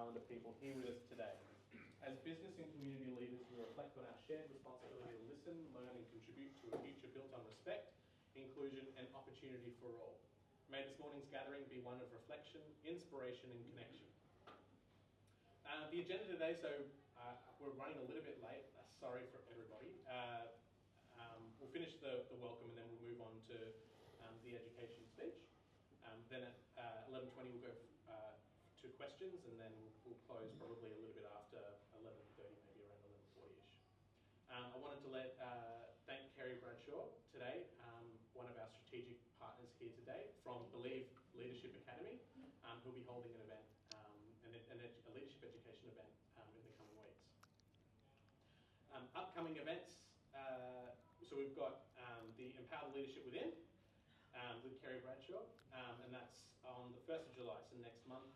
talented people here with us today. As business and community leaders, we reflect on our shared responsibility to listen, learn and contribute to a future built on respect, inclusion and opportunity for all. May this morning's gathering be one of reflection, inspiration and connection. The agenda today, so we're running a little bit late, sorry for everybody. We'll finish the welcome and then we'll move on to the education speech. Then at 11:20 we'll go to questions and then we'll close probably a little bit after 11:30, maybe around 11:40ish. I wanted to thank Kerry Bradshaw today, one of our strategic partners here today from Believe Leadership Academy, who'll be holding an event, a leadership education event in the coming weeks. Upcoming events, so we've got the Empower Leadership Within with Kerry Bradshaw, and that's on the 1st of July, so next month.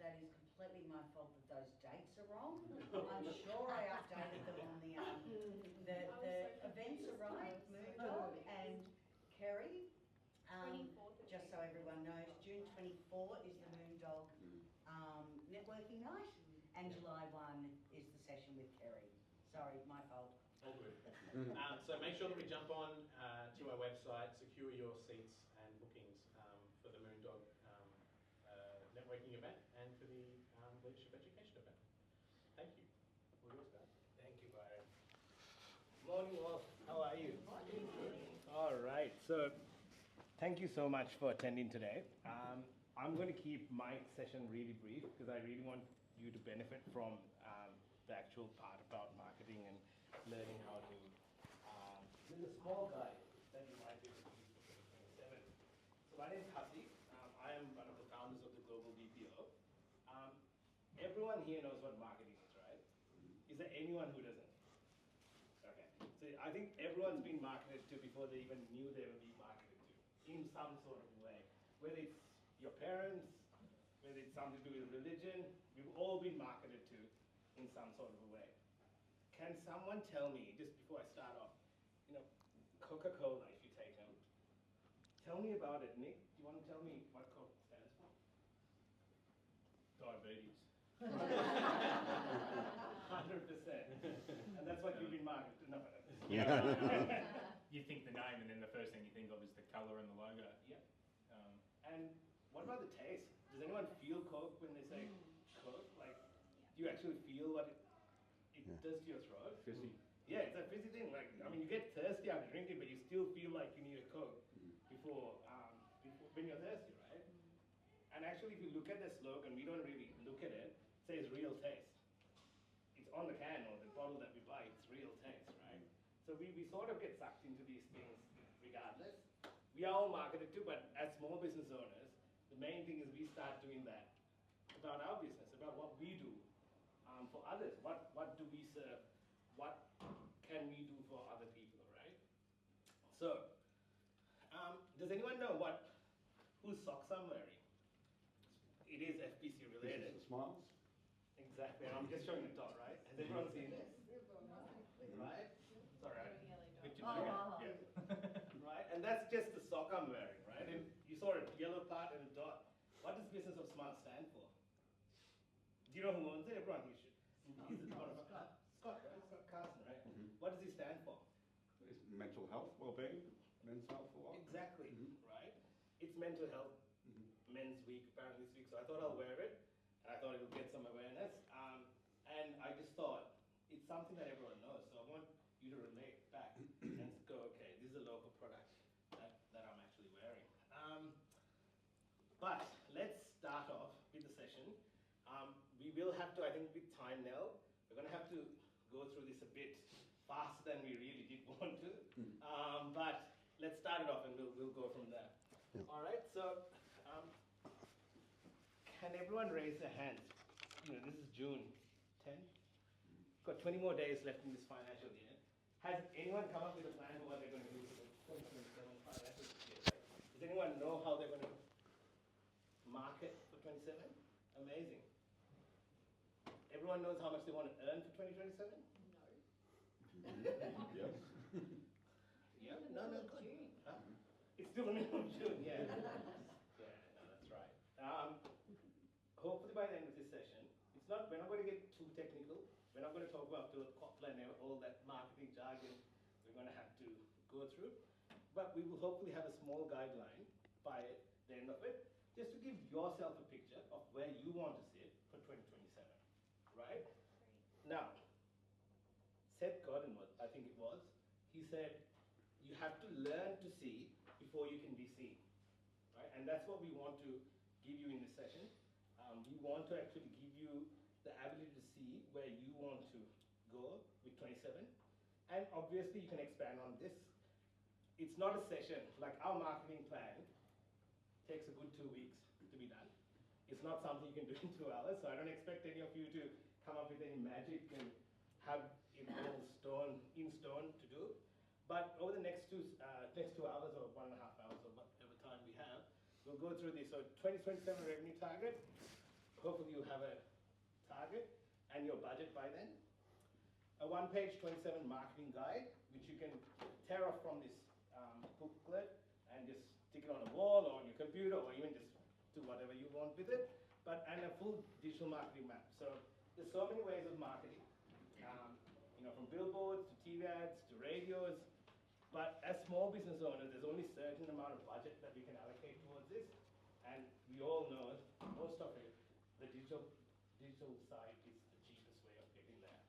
That is completely my fault that those dates are wrong. I'm sure I updated them on the events are right, Moondog and Kerry. Just so everyone knows, June 24 is the Moondog networking night, and July 1 is the session with Kerry. Sorry, my fault. All good. So make sure that we jump on to our website, secure your seats and bookings for the Moondog networking event and for the leadership education event. Thank you. All yours, guys. Thank you, Byron. Morning all, how are you? All right, so thank you so much for attending today. I'm going to keep my session really brief because I really want you to benefit from the actual part about marketing and learning how to there's a small guide that you might be able to use for 2027. So my name is Hasi. I am one of the founders of the Global BPO. Everyone here knows what marketing is, right? Is there anyone who doesn't? Okay. So I think everyone's been marketed to before they even knew they would be marketed to, in some sort of way. Whether it's your parents, whether it's something to do with religion, we've all been marketed to in some sort of a way. Can someone tell me, just before I start off, Coca-Cola, if you take them, tell me about it. Nick, do you want to tell me what Coke stands for? Diabetes. 100%. And that's what you've been marketed to. No, You think the name and then the first thing you think of is the colour and the logo. Yeah. And what about the taste? Does anyone feel Coke when they say Coke? Like, do you actually feel what it does to your throat? Fizzy. Yeah, it's a fizzy thing. Like, I mean, you get thirsty after drinking, but you still feel like you need a Coke before when you're thirsty, right? And actually, if you look at the slogan, we don't really look at it. It says real taste. It's on the can or the bottle that we buy. It's real taste, right? So we sort of get sucked into these things regardless. We are all marketed to, but as small business owners, the main thing is we start doing that about our business, about what we do for others. What do we serve? What can we do for other people, right? So, does anyone know whose socks I'm wearing? It is FPC related. This is Smiles? Exactly, and I'm just showing the top, right? Has everyone seen this? Right? It's all right. Yeah. Right, and that's just the sock I'm wearing, right? And you saw a yellow part and a dot. What does Business of Smart stand for? Do you know who owns it? Everyone here should. He's the one of Scott, right? Scott Carson, right? Mm-hmm. What does he stand for? It's mental health, well-being, men's health for what? Exactly, right? It's mental health, men's week apparently this week, so I thought I'll wear it, and I thought it would get some awareness. And I just thought, it's something that everyone knows, so I want you to relate back and go, okay, this is a local product that I'm actually wearing. But let's start off with the session. We will have to, I think with time now, we're going to have to go through this a bit faster than we really did want to. But let's start it off and we'll go from there. Yeah. All right, so can everyone raise their hands? This is June 10th. Got 20 more days left in this financial year. Has anyone come up with a plan for what they're going to do for the 2027 financial year? Does anyone know how they're going to market for 27? Amazing. Everyone knows how much they want to earn for 2027? Yes. Yeah, no, good. Huh? It's still the middle of June, yeah. Yeah, no, that's right. Hopefully by the end of we're not going to get too technical. We're not going to talk about Philip Kotler and all that marketing jargon we're going to have to go through. But we will hopefully have a small guideline by the end of it, just to give yourself a picture of where you want to sit for 2027, right? Now, Seth Godin, I think it was, he said, you have to learn to see before you can be seen, right? And that's what we want to give you in this session. We want to actually give you the ability to see where you want to go with 27. And obviously you can expand on this. It's not a session, like our marketing plan takes a good 2 weeks to be done. It's not something you can do in 2 hours, so I don't expect any of you to come up with any magic and have it all in stone to do. But over the next 2 hours or 1.5 hours or whatever time we have, we'll go through this. So 2027 revenue target, hopefully you have a target and your budget by then. A one-page 27 marketing guide, which you can tear off from this booklet and just stick it on a wall or on your computer, or even just do whatever you want with it. And a full digital marketing map. So there's so many ways of marketing, from billboards to TV ads to radios. But as small business owners, there's only a certain amount of budget that we can allocate towards this. And we all know most of it, the digital side is the cheapest way of getting there.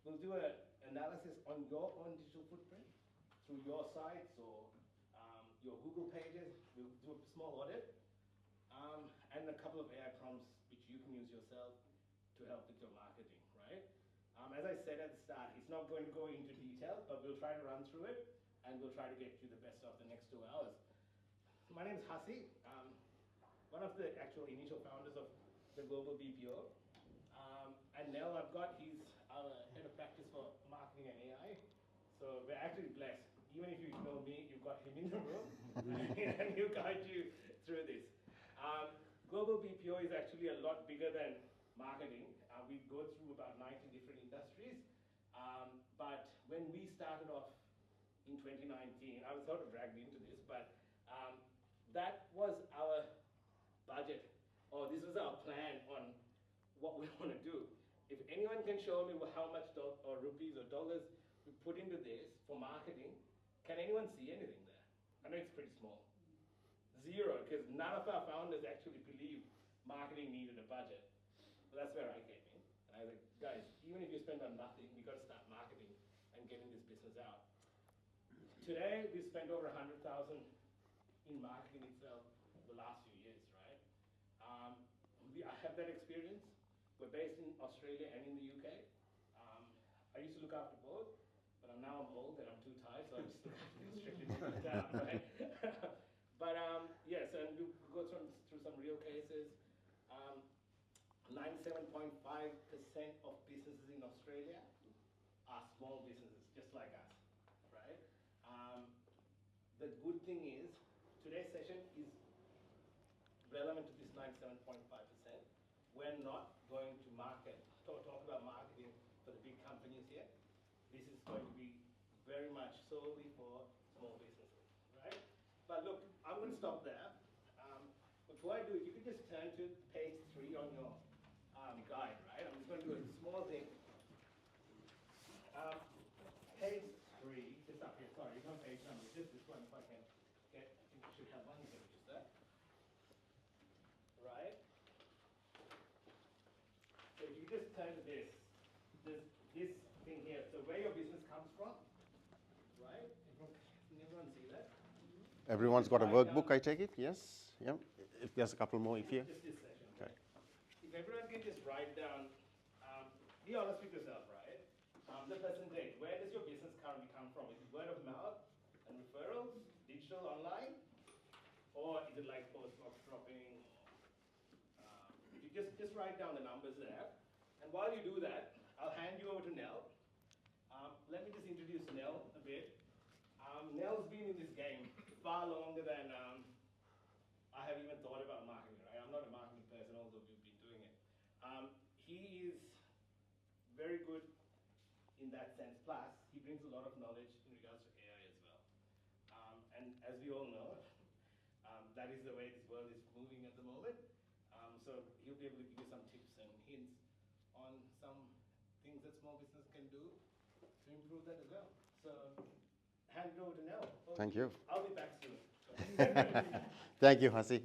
We'll do an analysis on your own digital footprint through your sites or your Google pages. We'll do a small audit and a couple of AI prompts which you can use yourself to help with your marketing, right? As I said at the start, it's not going to go into detail, but we'll try to run through it and we'll try to get you the best of the next 2 hours. My name is Hasi, one of the actual initial founders of the global BPO. And Nell, I've got, he's our head of practice for marketing and AI. So we're actually blessed. Even if you know me, you've got him in the room and he'll guide you through this. Global BPO is actually a lot bigger than marketing. We go through about 90 different industries. But when we started off in 2019, I was sort of dragged into this, but that was our budget, or this was our plan on what we want to do. If anyone can show me how much or rupees or dollars we put into this for marketing, can anyone see anything there? I know it's pretty small. Zero, because none of our founders actually believed marketing needed a budget. So that's where I came in. And I was like, guys, even if you spend on nothing, we got to start marketing and getting this business out. Today, we spent over 100,000 in marketing itself the last few years, right? I have that experience. We're based in Australia and in the UK. I used to look after both, but now I'm old and I'm too tired, so I just look after the Australian right? But yes, and we go through some real cases. 97.5% of businesses in Australia are small businesses, just like us, right? The good thing is, today's session is relevant to this 97.5%. We're not going to talk about marketing for the big companies here. This is going to be very much solely for small businesses, right? But look, I'm going to stop there. Before I do, if you could just turn to page 3 on your guide, right? I'm just going to do a small thing. Page 3, just up here, sorry, it's not page number, just this one, if I can get, I think we should have 1 page there. Right? So if you just turn to this thing here, so where your business comes from, right? Can everyone see that? Everyone's got a workbook, I take it? Yes? Yeah. If there's a couple more, if you. Just this section. Okay. If everyone can just write down, be honest with yourself, right? The percentage, where does your business currently come from? Is it word of mouth and referrals, digital, online? Or is it like post-box dropping? You just write down the numbers there. And while you do that, I'll hand you over to Nell. Let me just introduce Nell a bit. Nell's been in this game far longer than I have even thought about marketing, right? I'm not a marketing person, although we've been doing it. He is very good in that sense. Plus, he brings a lot of knowledge in regards to AI as well. And as we all know, that is the way this world is moving at the moment. So he'll be able to give you some tips and hints on some things that small business can do to improve that as well. So hand it over to Nell. Thank you. I'll be back soon. Thank you, Hasi.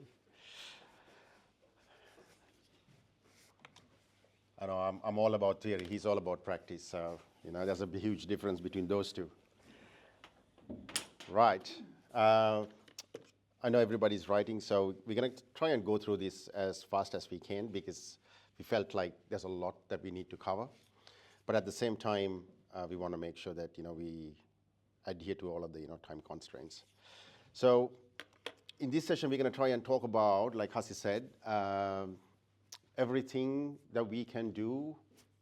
I know I'm all about theory. He's all about practice. So, there's a huge difference between those two. Right. I know everybody's writing, so we're going to try and go through this as fast as we can because we felt like there's a lot that we need to cover. But at the same time, we want to make sure that, we adhere to all of the, time constraints. So in this session, we're going to try and talk about, like Hasi said, everything that we can do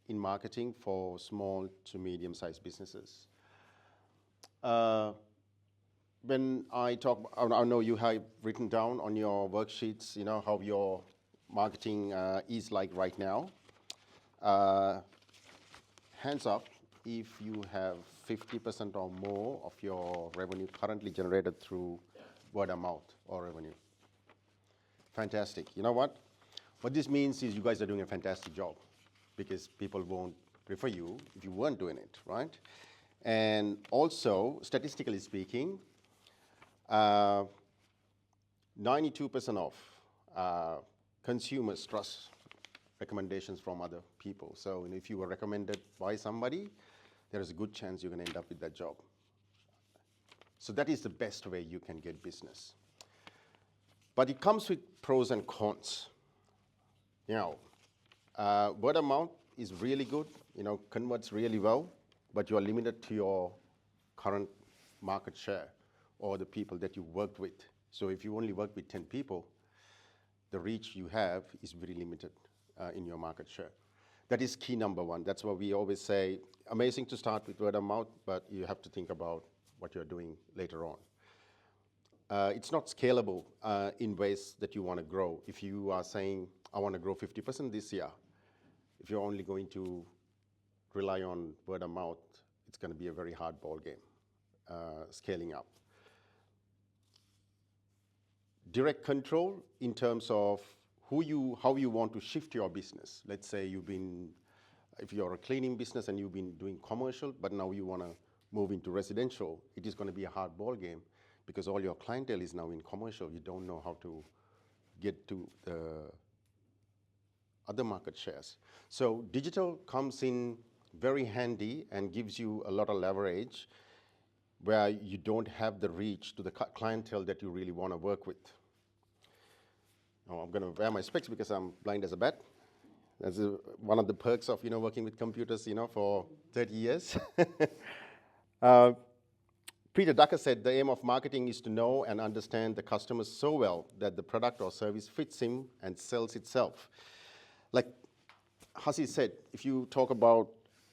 in marketing for small to medium-sized businesses. When I talk, I know you have written down on your worksheets, how your marketing is like right now. Hands up if you have 50% or more of your revenue currently generated through word of mouth or revenue. Fantastic. You know what? What this means is you guys are doing a fantastic job because people won't refer you if you weren't doing it, right? And also, statistically speaking, 92% of consumers trust recommendations from other people. So if you were recommended by somebody, there is a good chance you're going to end up with that job. So that is the best way you can get business. But it comes with pros and cons. Word of mouth is really good, converts really well, but you are limited to your current market share or the people that you worked with. So if you only work with 10 people, the reach you have is very limited in your market share. That is key number one. That's why we always say, amazing to start with word of mouth, but you have to think about what you're doing later on. It's not scalable in ways that you want to grow. If you are saying, I want to grow 50% this year, if you're only going to rely on word of mouth, it's going to be a very hard ball game, scaling up. Direct control in terms of how you want to shift your business. Let's say if you're a cleaning business and you've been doing commercial, but now you want to move into residential, it is going to be a hard ball game because all your clientele is now in commercial. You don't know how to get to the other market shares. So digital comes in very handy and gives you a lot of leverage where you don't have the reach to the clientele that you really want to work with. Now, I'm going to wear my specs because I'm blind as a bat. That's one of the perks of working with computers for 30 years. Peter Drucker said the aim of marketing is to know and understand the customer so well that the product or service fits him and sells itself. Like Hasi said, if you talk about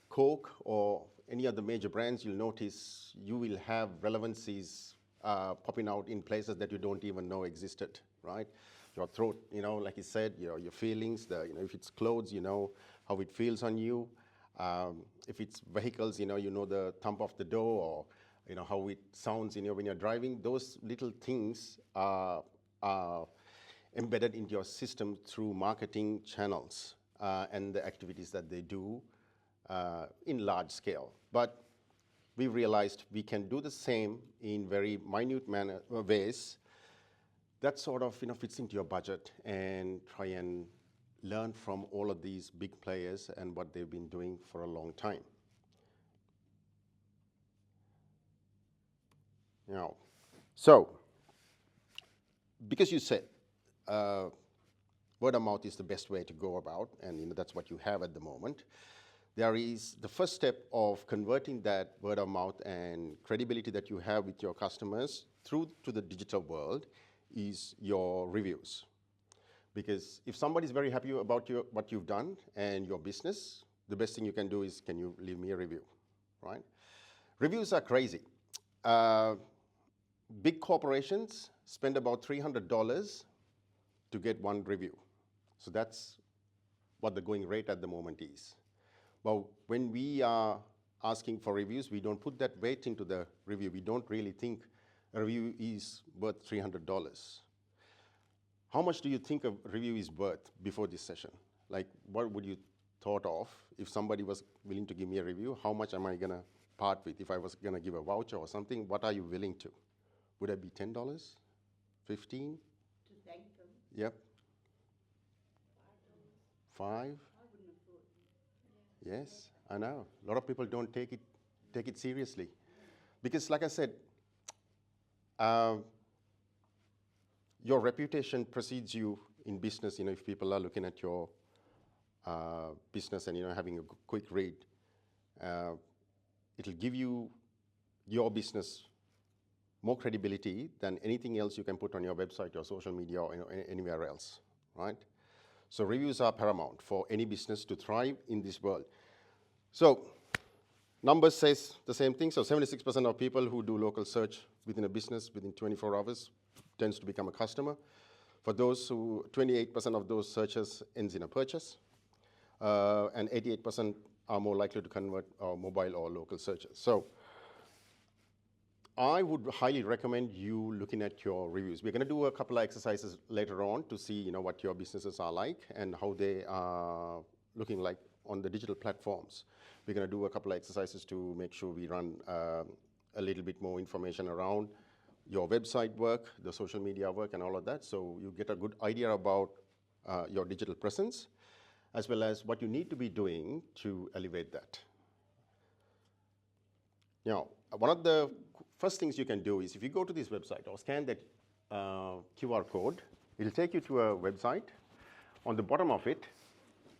Coke or any other major brands, you'll notice you will have relevancies popping out in places that you don't even know existed, right? Your throat, like you said, your feelings, if it's clothes, how it feels on you. If it's vehicles, you know the thump of the door or, how it sounds, when you're driving. Those little things are embedded into your system through marketing channels and the activities that they do in large scale. But we realized we can do the same in very minute ways that sort of fits into your budget and try and learn from all of these big players and what they've been doing for a long time. So because you said word of mouth is the best way to go about, and that's what you have at the moment, there is the first step of converting that word of mouth and credibility that you have with your customers through to the digital world is your reviews. Because if somebody's very happy about what you've done and your business, the best thing you can do is, can you leave me a review, right? Reviews are crazy. Big corporations spend about $300 to get one review. So that's what the going rate at the moment is. But when we are asking for reviews, we don't put that weight into the review. We don't really think a review is worth $300. how much do you think a review is worth before this session? Like, what would you thought of if somebody was willing to give me a review? How much am I gonna part with? If I was gonna give a voucher or something, what are you willing to? Would it be $10, 15? To thank them. Yep. 5? I wouldn't have thought. Yes, I know. A lot of people don't take it seriously. Because like I said, your reputation precedes you in business. You know, if people are looking at your business and, you know, having a quick read, it'll give you your business more credibility than anything else you can put on your website, your social media, or, you know, anywhere else, right? So reviews are paramount for any business to thrive in this world. So numbers says the same thing. So 76% of people who do local search within a business within 24 hours tends to become a customer. For those who, 28% of those searches ends in a purchase, and 88% are more likely to convert mobile or local searches. So I would highly recommend you looking at your reviews. We're going to do a couple of exercises later on to see, you know, what your businesses are like and how they are looking like on the digital platforms. We're going to do a couple of exercises to make sure we run a little bit more information around your website work, the social media work, and all of that, so you get a good idea about your digital presence, as well as what you need to be doing to elevate that. Now, one of the first things you can do is if you go to this website or scan that QR code, it'll take you to a website. On the bottom of it,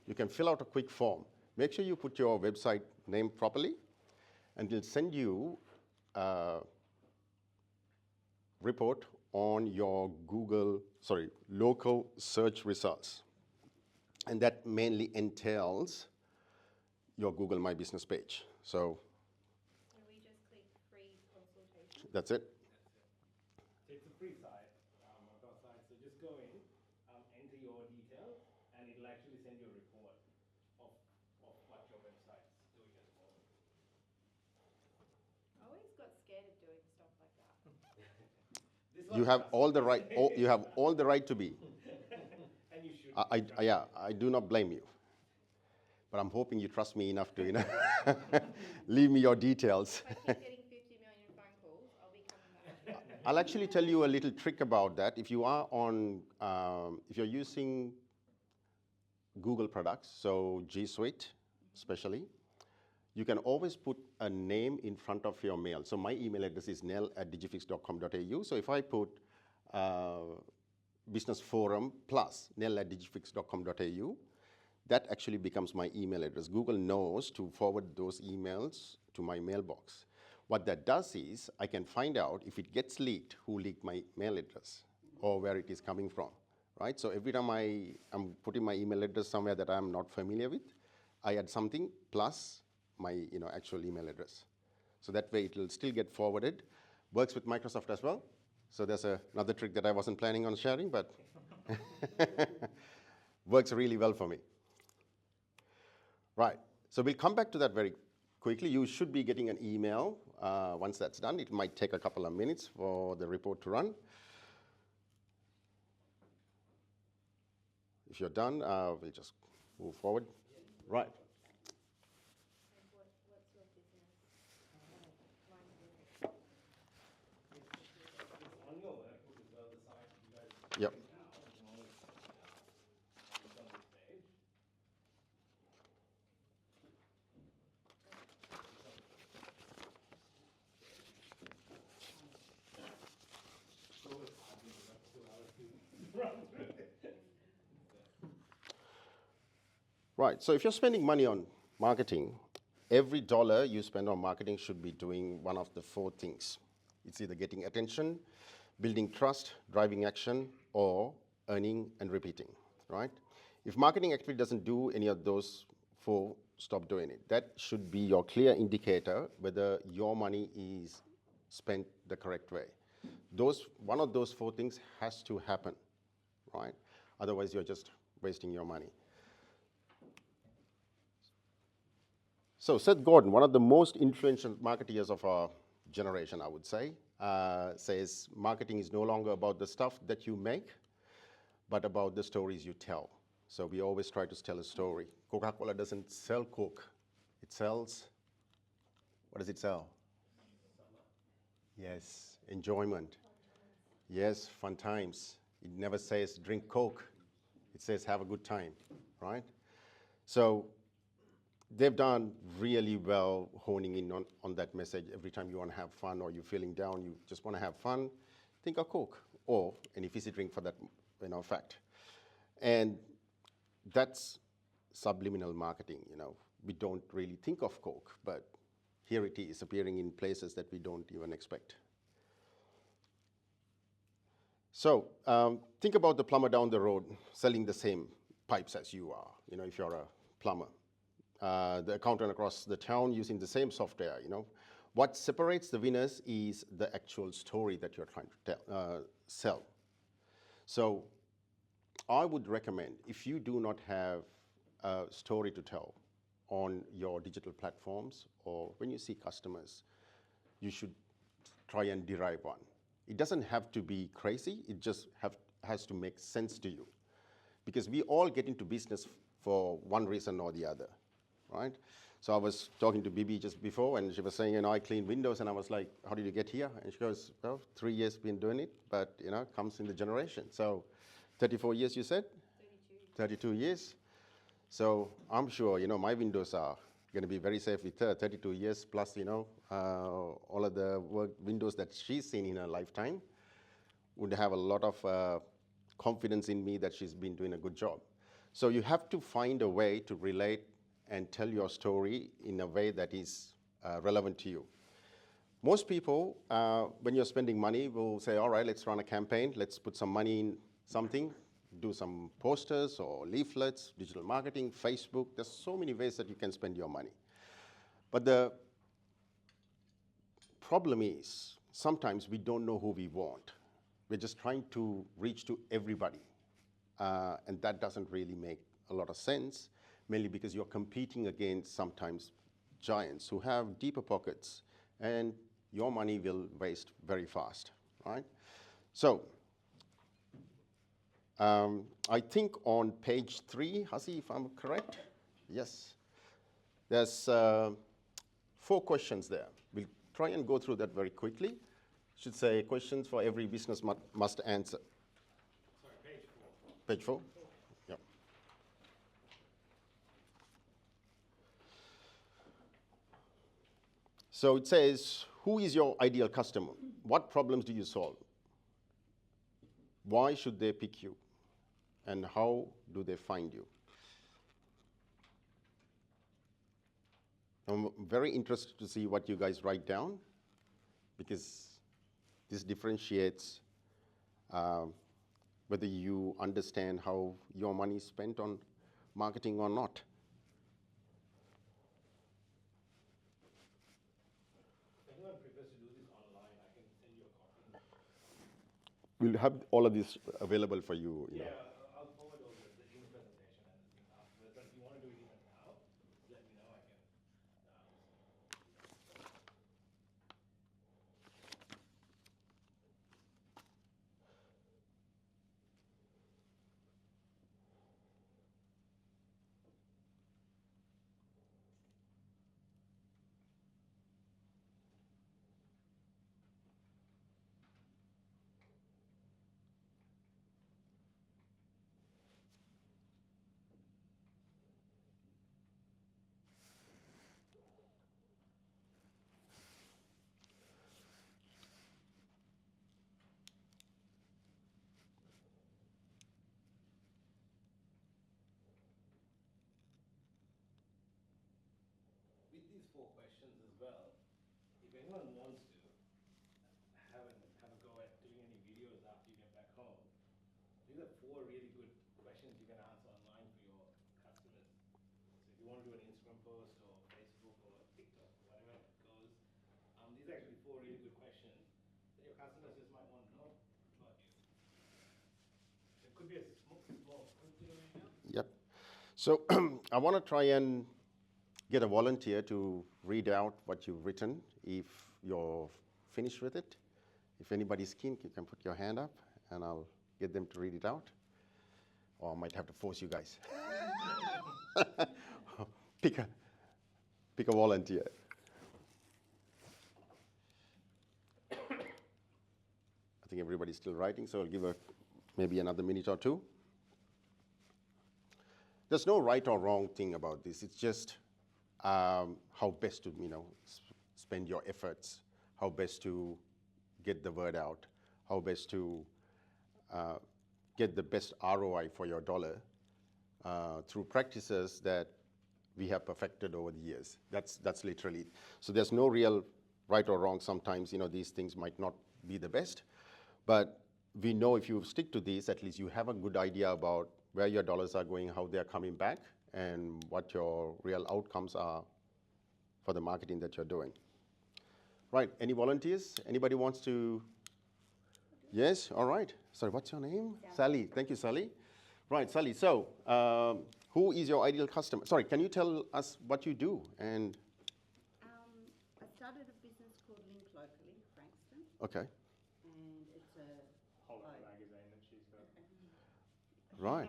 you can fill out a quick form. Make sure you put your website name properly, and it'll send you a report on your local search results. And that mainly entails your Google My Business page. So we just click free consultation? that's it. So it's a free site, our site. So just go in, enter your details, and it'll actually send you a report of what your website's doing at the moment. I always got scared of doing stuff like that. You have all the right. You have all the right to be. And you should. I do not blame you. But I'm hoping you trust me enough to, you know, leave me your details. If I keep getting 50 million phone calls, I'll be coming back. I'll actually tell you a little trick about that. If you are on, if you're using Google products, so G Suite especially, you can always put a name in front of your mail. So my email address is nell@digifix.com.au. So if I put business forum plus nell@digifix.com.au, that actually becomes my email address. Google knows to forward those emails to my mailbox. What that does is I can find out if it gets leaked, who leaked my mail address or where it is coming from, right? So every time I'm putting my email address somewhere that I'm not familiar with, I add something plus my, you know, actual email address. So that way it will still get forwarded. Works with Microsoft as well. So there's another trick that I wasn't planning on sharing, but works really well for me. Right, so we'll come back to that very quickly. You should be getting an email once that's done. It might take a couple of minutes for the report to run. If you're done, we'll just move forward. Right. And what's your business? Line of work? It's on your workbook as well, the site you guys Yep. now. You can always it's on this page. Right, so if you're spending money on marketing, every dollar you spend on marketing should be doing one of the 4 things. It's either getting attention, building trust, driving action, or earning and repeating, right? If marketing actually doesn't do any of those 4, stop doing it. That should be your clear indicator whether your money is spent the correct way. One of those 4 things has to happen, right? Otherwise, you're just wasting your money. So Seth Godin, one of the most influential marketeers of our generation, I would say, says marketing is no longer about the stuff that you make, but about the stories you tell. So we always try to tell a story. Coca-Cola doesn't sell Coke. It sells, what does it sell? Yes, enjoyment. Yes, fun times. It never says drink Coke. It says have a good time, right? So they've done really well honing in on that message. Every time you want to have fun or you're feeling down, you just want to have fun, think of Coke or any fizzy drink for that fact. And that's subliminal marketing. We don't really think of Coke, but here it is appearing in places that we don't even expect. So think about the plumber down the road selling the same pipes as you are, if you're a plumber. The accountant across the town using the same software, What separates the winners is the actual story that you're trying to sell. So I would recommend, if you do not have a story to tell on your digital platforms or when you see customers, you should try and derive one. It doesn't have to be crazy, it just has to make sense to you. Because we all get into business for one reason or the other, right? So I was talking to Bibi just before, and she was saying, I clean windows, and I was like, how did you get here? And she goes, well, 3 years been doing it, but it comes in the generation. So 34 years, you said? 32 years. So I'm sure, my windows are going to be very safe with her, 32 years plus, all of the windows that she's seen in her lifetime would have a lot of confidence in me that she's been doing a good job. So you have to find a way to relate and tell your story in a way that is relevant to you. Most people, when you're spending money, will say, all right, let's run a campaign, let's put some money in something, do some posters or leaflets, digital marketing, Facebook. There's so many ways that you can spend your money. But the problem is, sometimes we don't know who we want. We're just trying to reach to everybody. And that doesn't really make a lot of sense, mainly because you're competing against sometimes giants who have deeper pockets, and your money will waste very fast, right? So I think on page 3, Hasi, if I'm correct, yes, there's 4 questions there. We'll try and go through that very quickly. Should say questions for every business must answer. Sorry, page 4. Page 4? Yeah. So it says, who is your ideal customer? What problems do you solve? Why should they pick you? And how do they find you? I'm very interested to see what you guys write down, because this differentiates whether you understand how your money is spent on marketing or not. If anyone prefers to do this online, I can send you a copy. We'll have all of this available for you. Yeah, I'll forward all the Zoom presentation and the thing afterwards. But if you want to do it even now, let me know. I can. With these 4 questions as well, if anyone wants to have a go at doing any videos after you get back home, these are 4 really good questions you can answer online for your customers. So if you want to do an Instagram post or Facebook or TikTok, whatever it goes, these are actually 4 really good questions that your customers just might want to know about you. So it could be a small quick little video. Yep. So I want to try and get a volunteer to read out what you've written if you're finished with it. If anybody's keen, you can put your hand up and I'll get them to read it out. or I might have to force you guys. pick a volunteer. I think everybody's still writing, so I'll give maybe another minute or two. There's no right or wrong thing about this. It's just how best to spend your efforts, how best to get the word out, how best to get the best ROI for your dollar through practices that we have perfected over the years. That's literally it. So there's no real right or wrong. Sometimes these things might not be the best, but we know if you stick to these, at least you have a good idea about where your dollars are going, how they're coming back, and what your real outcomes are for the marketing that you're doing. Right, any volunteers? Anybody wants to? Yes, all right. Sorry, what's your name? Sally. Thank you, Sally. Right, Sally, so who is your ideal customer? Sorry, can you tell us what you do? And I started a business called Link Locally, Frankston, okay, and it's a Whole lot of magazine that she's got. right.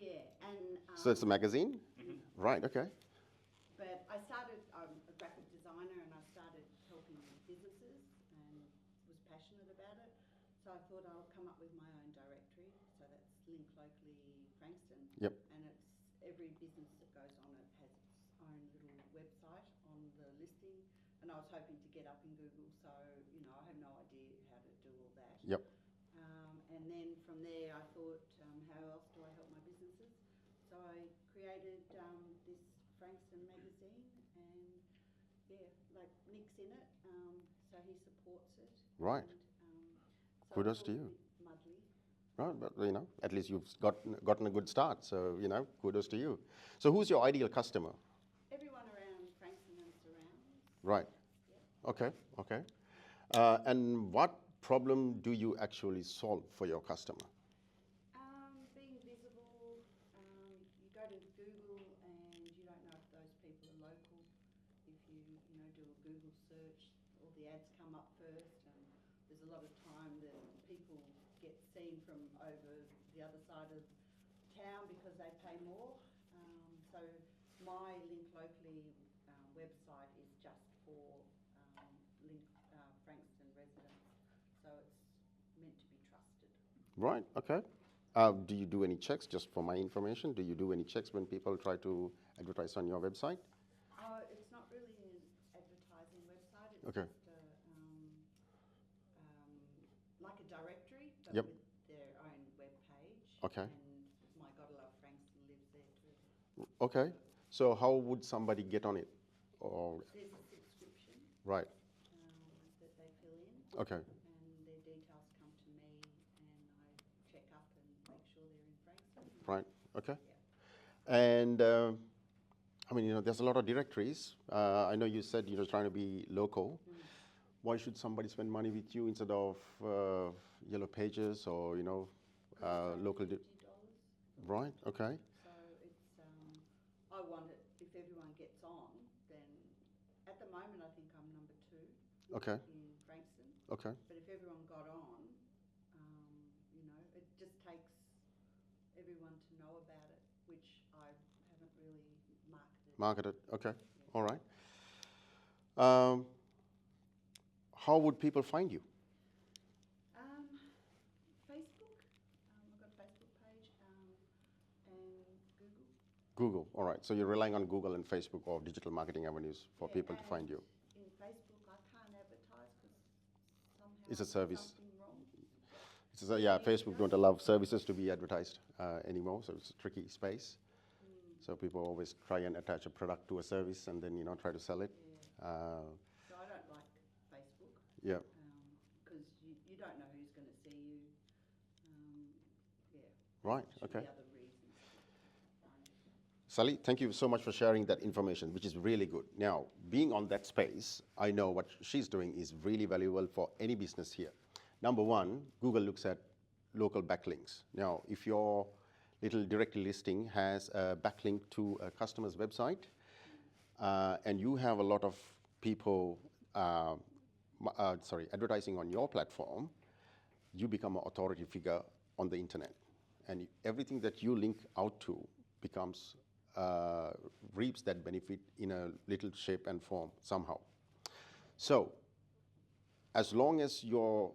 yeah, and So it's a magazine? Right, okay. but I started. I'm a graphic designer, and I started helping businesses, and was passionate about it. So I thought I'll come up with my own directory. So that's Link Locally Frankston. Yep. And it's every business that goes on it has its own little website on the listing. And I was hoping to get up in Google, so I have no idea how to do all that. Yep. And then from there, I thought, how else do I help my businesses? So I created this Frankston magazine, and like Nick's in it, so he supports it. Right. And, so Kudos it's to all you. a bit muddly. Right, but at least you've gotten a good start. So kudos to you. So who's your ideal customer? Everyone around Frankston and surrounds. Right. Yep. Okay. Okay. And what problem do you actually solve for your customer? Being visible, you go to Google and you don't know if those people are local. If you do a Google search, all the ads come up first, and there's a lot of time that people get seen from over the other side of town because they pay more. So my Link Locally website is just for Frankston residents, so it's meant to be trusted. Right. Okay. Do you do any checks, just for my information? Do you do any checks when people try to advertise on your website? It's not really an advertising website. It's Okay. just like a directory, but Yep. with their own web page. Okay. And my God Love Frankston lives there too. Okay. So how would somebody get on it? Or There's a subscription right. that they fill in. Okay. And their details come to me, and I check up and make sure they're in Frankston. Right. Okay. Yeah. And there's a lot of directories. I know you said you're trying to be local. Why should somebody spend money with you instead of Yellow Pages or local? $50. Right. Okay. So it's I want it, if everyone gets on, then at the moment I think I'm number 2 Okay. in Frankston. Okay. But if everyone got on, it just takes everyone to know about it, which I haven't really marketed. Marketed. Okay. Yeah. All right. How would people find you? Facebook, I've got a Facebook page, and Google. Google. All right. So you're relying on Google and Facebook or digital marketing avenues for Yeah, people to find you. In Facebook, I can't advertise because somehow It's a service. something wrong. Facebook don't allow services to be advertised anymore, so it's a tricky space. So people always try and attach a product to a service and then try to sell it. Yeah. So I don't like Facebook. Yeah. Because you don't know who's going to see you. Yeah. Right. Should Okay. be other reasons to find you. Sally, thank you so much for sharing that information, which is really good. Now, being on that space, I know what she's doing is really valuable for any business here. Number one, Google looks at local backlinks. Now, if your little directory listing has a backlink to a customer's website, and you have a lot of people advertising on your platform, you become an authority figure on the internet. and everything that you link out to becomes reaps that benefit in a little shape and form somehow. So as long as you're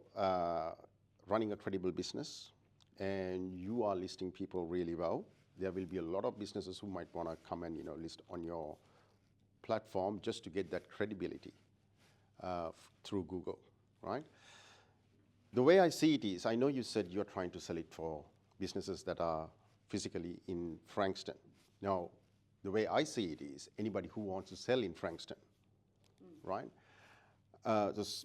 running a credible business and you are listing people really well, there will be a lot of businesses who might want to come and list on your platform just to get that credibility through Google, right? The way I see it is, I know you said you're trying to sell it for businesses that are physically in Frankston. Now, the way I see it is anybody who wants to sell in Frankston, right?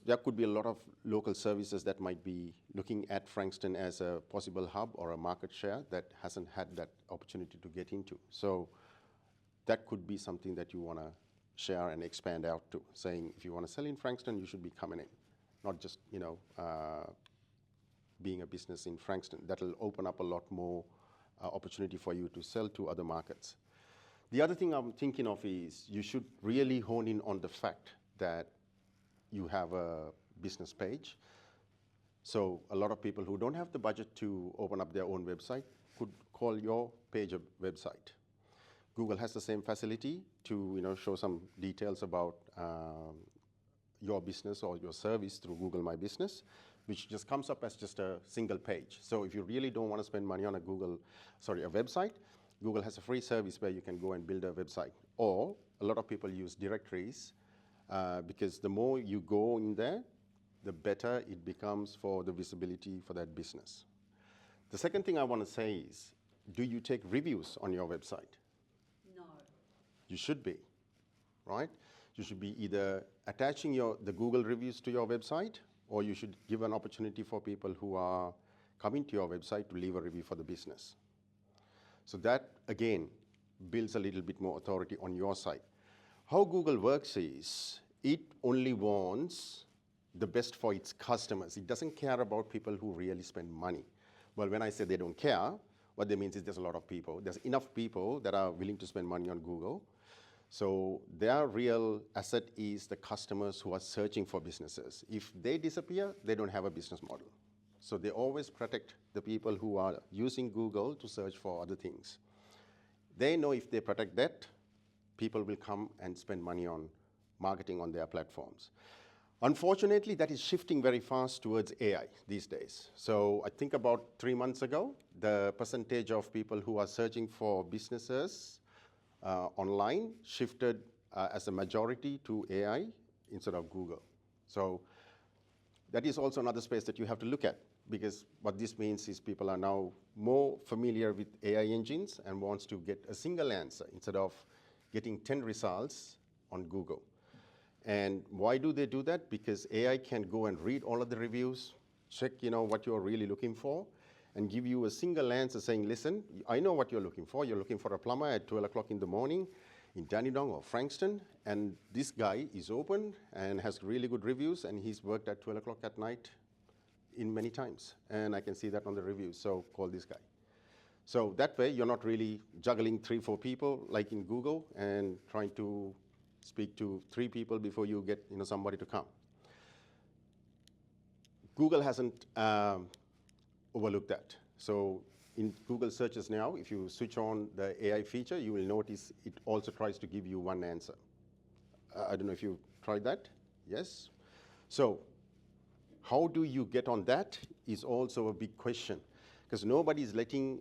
There could be a lot of local services that might be looking at Frankston as a possible hub or a market share that hasn't had that opportunity to get into. So that could be something that you want to share and expand out to, saying if you want to sell in Frankston, you should be coming in, not just being a business in Frankston. That'll open up a lot more opportunity for you to sell to other markets. The other thing I'm thinking of is you should really hone in on the fact that you have a business page. So a lot of people who don't have the budget to open up their own website could call your page a website. Google has the same facility to show some details about your business or your service through Google My Business, which just comes up as just a single page. So if you really don't want to spend money on a website, Google has a free service where you can go and build a website. Or a lot of people use directories because the more you go in there, the better it becomes for the visibility for that business. The second thing I want to say is, do you take reviews on your website? No. You should be, right? You should be either attaching the Google reviews to your website, or you should give an opportunity for people who are coming to your website to leave a review for the business. So that, again, builds a little bit more authority on your side. How Google works is it only wants the best for its customers. It doesn't care about people who really spend money. Well, when I say they don't care, what that means is there's a lot of people. There's enough people that are willing to spend money on Google. So their real asset is the customers who are searching for businesses. If they disappear, they don't have a business model. So they always protect the people who are using Google to search for other things. They know if they protect that, people will come and spend money on marketing on their platforms. Unfortunately, that is shifting very fast towards AI these days. So I think about 3 months ago, the percentage of people who are searching for businesses online shifted as a majority to AI instead of Google. So that is also another space that you have to look at, because what this means is people are now more familiar with AI engines and wants to get a single answer instead of getting 10 results on Google. And why do they do that? Because AI can go and read all of the reviews, check what you're really looking for, and give you a single answer saying, listen, I know what you're looking for. You're looking for a plumber at 12 o'clock in the morning in Dandenong or Frankston, and this guy is open and has really good reviews, and he's worked at 12 o'clock at night in many times, and I can see that on the reviews, so call this guy. So that way, you're not really juggling 3-4 people like in Google and trying to speak to 3 people before you get somebody to come. Google hasn't overlooked that. So in Google searches now, if you switch on the AI feature, you will notice it also tries to give you one answer. I don't know if you tried that. Yes? So how do you get on that is also a big question, because nobody is letting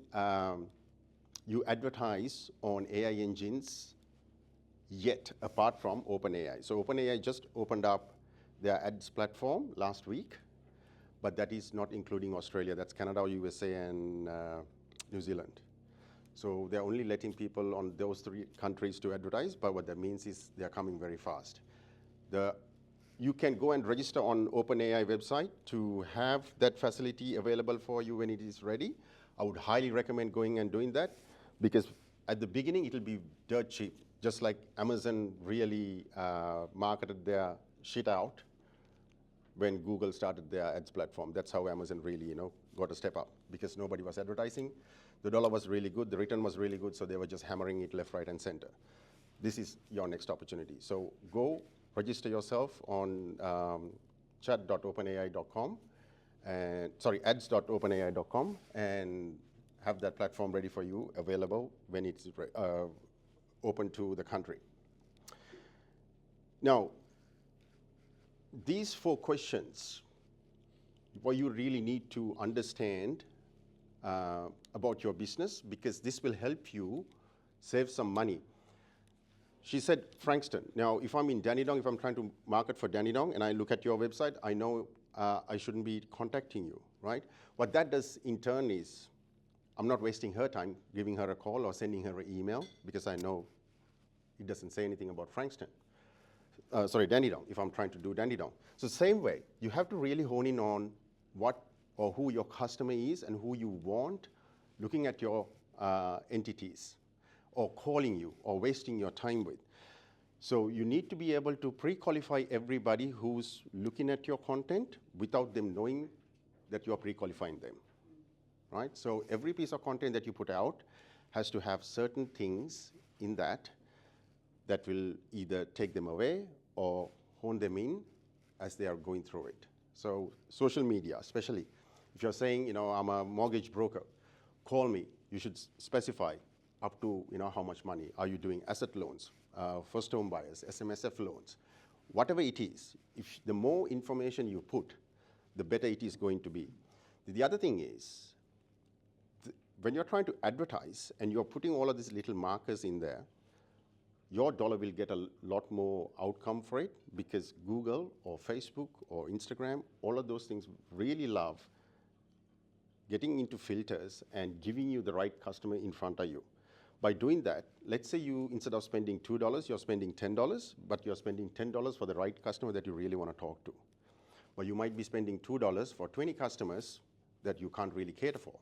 you advertise on AI engines yet, apart from OpenAI. So OpenAI just opened up their ads platform last week, but that is not including Australia. That's Canada, USA, and New Zealand. So they're only letting people on those 3 countries to advertise, but what that means is they're coming very fast. You can go and register on OpenAI website to have that facility available for you when it is ready. I would highly recommend going and doing that, because at the beginning, it'll be dirt cheap, just like Amazon really marketed their shit out when Google started their ads platform. That's how Amazon really, got a step up, because nobody was advertising. The dollar was really good, the return was really good, so they were just hammering it left, right, and center. This is your next opportunity. So go register yourself on chat.openai.com, and ads.openai.com, and have that platform ready for you, available when it's open to the country. Now, these 4 questions, what you really need to understand about your business, because this will help you save some money. She said Frankston. Now, if I'm in Dandenong, if I'm trying to market for Dandenong and I look at your website, I know I shouldn't be contacting you, right? What that does in turn is I'm not wasting her time giving her a call or sending her an email, because I know it doesn't say anything about Frankston. Dandenong, if I'm trying to do Dandenong. So same way, you have to really hone in on what or who your customer is and who you want, looking at your entities, or calling you, or wasting your time with. So you need to be able to pre-qualify everybody who's looking at your content without them knowing that you're pre-qualifying them, right? So every piece of content that you put out has to have certain things in that will either take them away or hone them in as they are going through it. So social media, especially, if you're saying, I'm a mortgage broker, call me, you should specify up to, how much money. Are you doing asset loans, first home buyers, SMSF loans? Whatever it is, if the more information you put, the better it is going to be. The other thing is, when you're trying to advertise and you're putting all of these little markers in there, your dollar will get a lot more outcome for it, because Google or Facebook or Instagram, all of those things really love getting into filters and giving you the right customer in front of you. By doing that, let's say you, instead of spending $2, you're spending $10, but you're spending $10 for the right customer that you really want to talk to. But you might be spending $2 for 20 customers that you can't really cater for,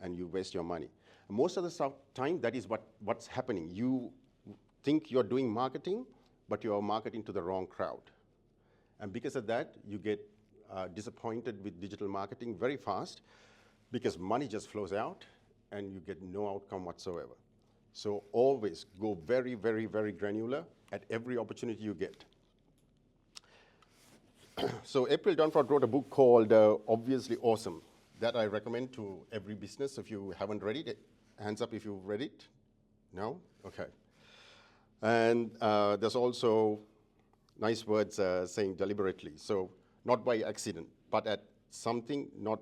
and you waste your money. Most of the time, that is what's happening. You think you're doing marketing, but you're marketing to the wrong crowd. And because of that, you get disappointed with digital marketing very fast, because money just flows out and you get no outcome whatsoever. So always go very, very, very granular at every opportunity you get. So April Dunford wrote a book called Obviously Awesome, that I recommend to every business. If you haven't read it, hands up if you've read it. No? Okay. And there's also nice words saying deliberately. So not by accident, but at something, not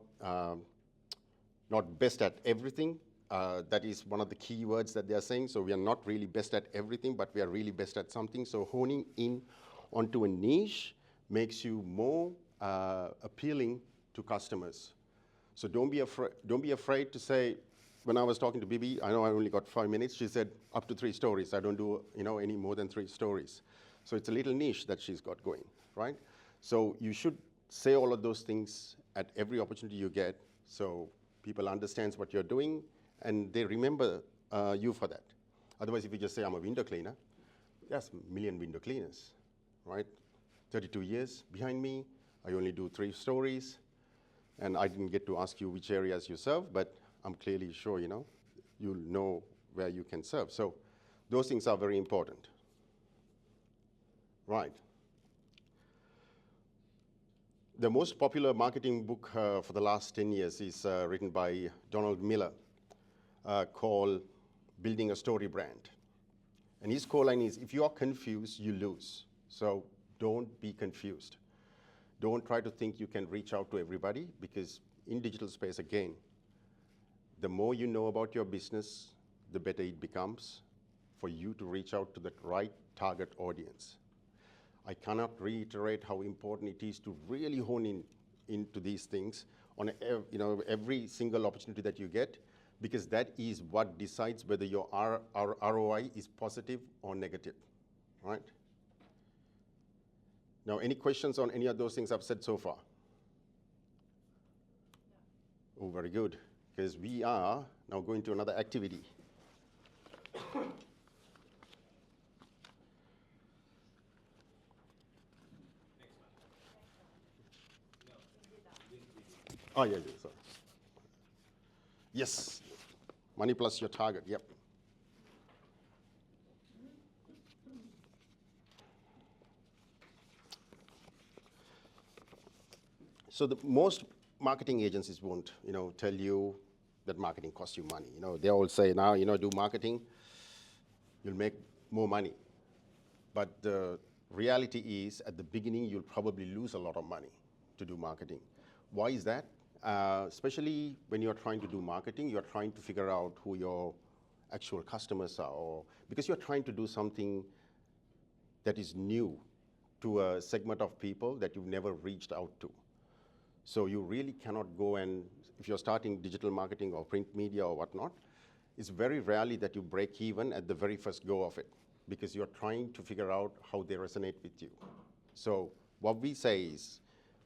best at everything. That is one of the key words that they are saying. So we are not really best at everything, but we are really best at something. So honing in onto a niche makes you more appealing to customers. So don't be afraid to say, when I was talking to Bibi, I know I only got 5 minutes, she said up to 3 stories. I don't do any more than 3 stories. So it's a little niche that she's got going, right? So you should say all of those things at every opportunity you get, so people understand what you're doing and they remember you for that. Otherwise, if you just say, I'm a window cleaner, there's a million window cleaners, right? 32 years behind me, I only do 3 stories, and I didn't get to ask you which areas you serve, but I'm clearly sure, you'll know where you can serve. So those things are very important. Right. The most popular marketing book for the last 10 years is written by Donald Miller, called Building a Story Brand. And his core line is, if you are confused, you lose. So don't be confused. Don't try to think you can reach out to everybody, because in digital space, again, the more you know about your business, the better it becomes for you to reach out to the right target audience. I cannot reiterate how important it is to really hone into these things on every single opportunity that you get, because that is what decides whether your ROI is positive or negative, right? Now, any questions on any of those things I've said so far? Oh, very good, because we are now going to another activity. Oh, yeah, sorry. Yes, money plus your target, yep. So most marketing agencies won't, tell you that marketing costs you money. They all say now, do marketing, you'll make more money. But the reality is, at the beginning, you'll probably lose a lot of money to do marketing. Why is that? Especially when you're trying to do marketing, you're trying to figure out who your actual customers are, or because you're trying to do something that is new to a segment of people that you've never reached out to. So you really cannot go and, if you're starting digital marketing or print media or whatnot, it's very rarely that you break even at the very first go of it, because you're trying to figure out how they resonate with you. So what we say is,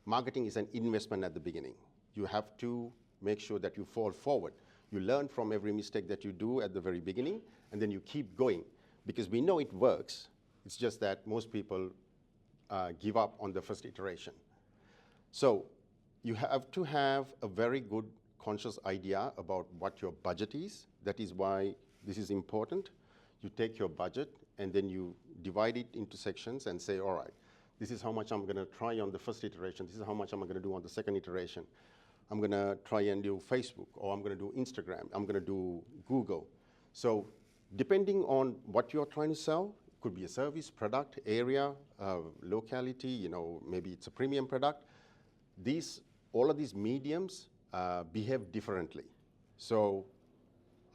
marketing is an investment at the beginning. You have to make sure that you fall forward. You learn from every mistake that you do at the very beginning, and then you keep going, because we know it works. It's just that most people give up on the first iteration. So you have to have a very good conscious idea about what your budget is. That is why this is important. You take your budget and then you divide it into sections and say, all right, this is how much I'm going to try on the first iteration. This is how much I'm going to do on the second iteration. I'm going to try and do Facebook, or I'm going to do Instagram. I'm going to do Google. So depending on what you're trying to sell, it could be a service, product, area, locality, maybe it's a premium product. All of these mediums behave differently. So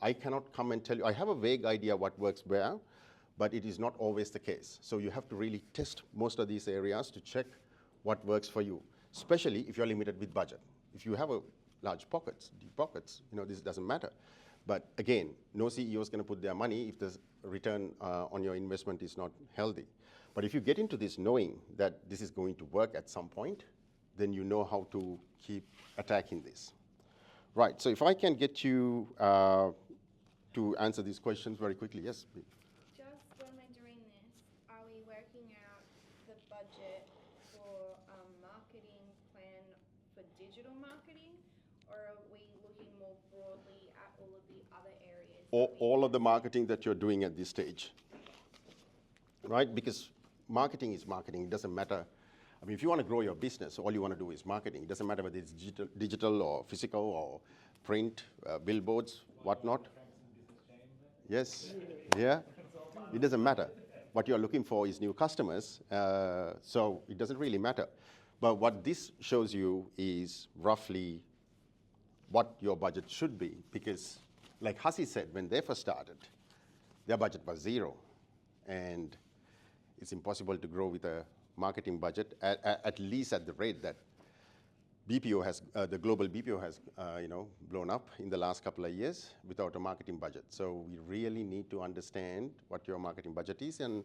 I cannot come and tell you. I have a vague idea what works where, but it is not always the case. So you have to really test most of these areas to check what works for you, especially if you're limited with budget. If you have a large pockets, deep pockets, this doesn't matter. But again, no CEO is going to put their money if the return on your investment is not healthy. But if you get into this knowing that this is going to work at some point, then you know how to keep attacking this. Right, so if I can get you to answer these questions very quickly. Yes? Just when we're doing this, are we working out the budget for a marketing plan for digital marketing, or are we looking more broadly at all of the other areas? All of the marketing that you're doing at this stage, right? Because marketing is marketing. It doesn't matter. I mean, if you want to grow your business, all you want to do is marketing. It doesn't matter whether it's digital or physical or print, billboards, whatnot. Yes, yeah. It doesn't matter. What you're looking for is new customers, so it doesn't really matter. But what this shows you is roughly what your budget should be, because like Hasi said, when they first started, their budget was zero, and it's impossible to grow with a marketing budget, at least at the rate that BPO has, the global BPO has, blown up in the last couple of years without a marketing budget. So we really need to understand what your marketing budget is and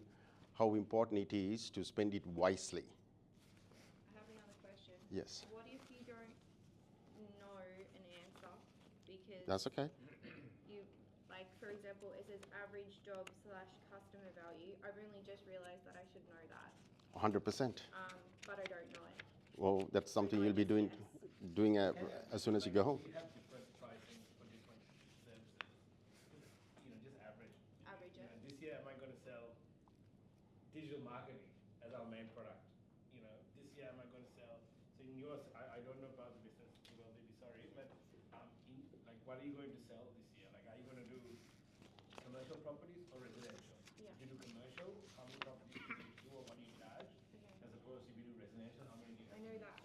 how important it is to spend it wisely. I have another question. Yes. What if you don't know an answer? Because That's okay. you, like, for example, it says average job / customer value. I've only just realised that I should know that. 100%. But I don't know it. Well, that's something you'll be doing as soon as you go home. We have different pricing for different services. Just average. Average it. This year, am I going to sell digital marketing as our main product? This year, am I going to sell? So in yours, I don't know about the business. You will be sorry, but what are you going to sell this year? Like, are you going to do commercial properties or residential? Yeah. If you do commercial, how many properties do you do, or what do you charge? Okay. As opposed to if you do residential, how many do you I know that.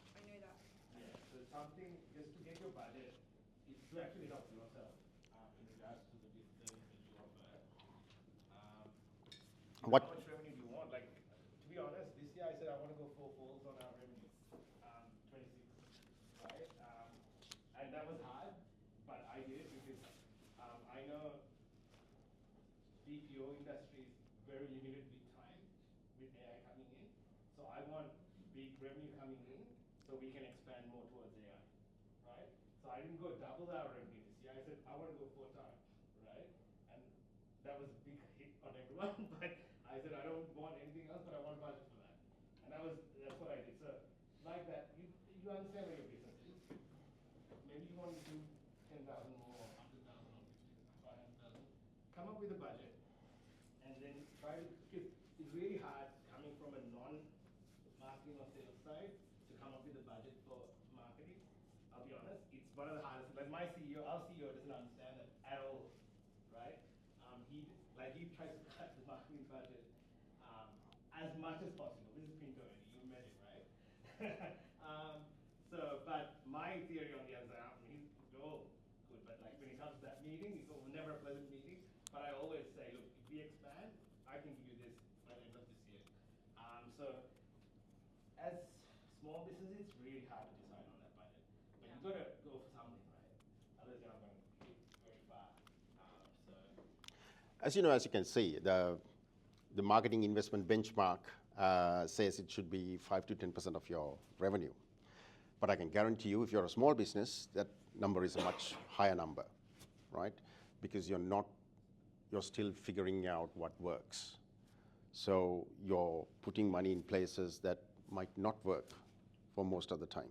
Yeah, so something just to get your budget is to actually help yourself in regards to the service that you offer. How much revenue do you want? Like, to be honest, this year I said I want to go 4 folds on our revenue, 26, right? And that was hard, but I did it because I know BPO industry is very limited with time, with AI coming in. So I want big revenue coming in so we can expand more towards AI, right? So I didn't go double our revenue this year. I said, I want to go 4 times, right? And that was a big hit on everyone, but I said, I don't want anything else, but I want budget for that. And that's what I did. So like that, you understand where your business is. Maybe you want to do 10,000 more, 100,000 or 500,000. Come up with a budget and then try to, because it's really hard coming from a non-marketing or sales side to come up with a budget for marketing. I'll be honest, it's one of the hardest. Like our CEO doesn't try to cut the marketing budget as much as possible. This is Pinto, and you met him, right? But my theory on the other side, I mean, he's all good, but like when it comes to that meeting, it's never a pleasant meeting. But I always say, look, if we expand, I can give you this by the end of this year. So as small businesses, it's really hard to decide on that budget. But you've got to go for something, right? Otherwise, you're not going to get very far. As you know, as you can see, the marketing investment benchmark says it should be 5 to 10% of your revenue. But I can guarantee you, if you're a small business, that number is a much higher number, right? Because you're still figuring out what works. So you're putting money in places that might not work for most of the time.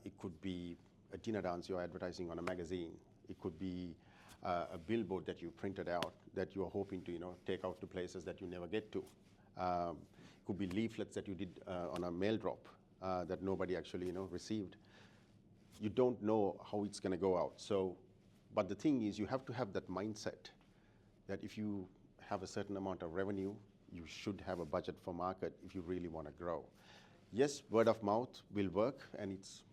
It could be a dinner dance you're advertising on a magazine. It could be a billboard that you printed out that you're hoping to, take out to places that you never get to. It could be leaflets that you did on a mail drop that nobody actually, received. You don't know how it's going to go out. So, but the thing is, you have to have that mindset that if you have a certain amount of revenue, you should have a budget for market if you really want to grow. Yes, word of mouth will work, and it's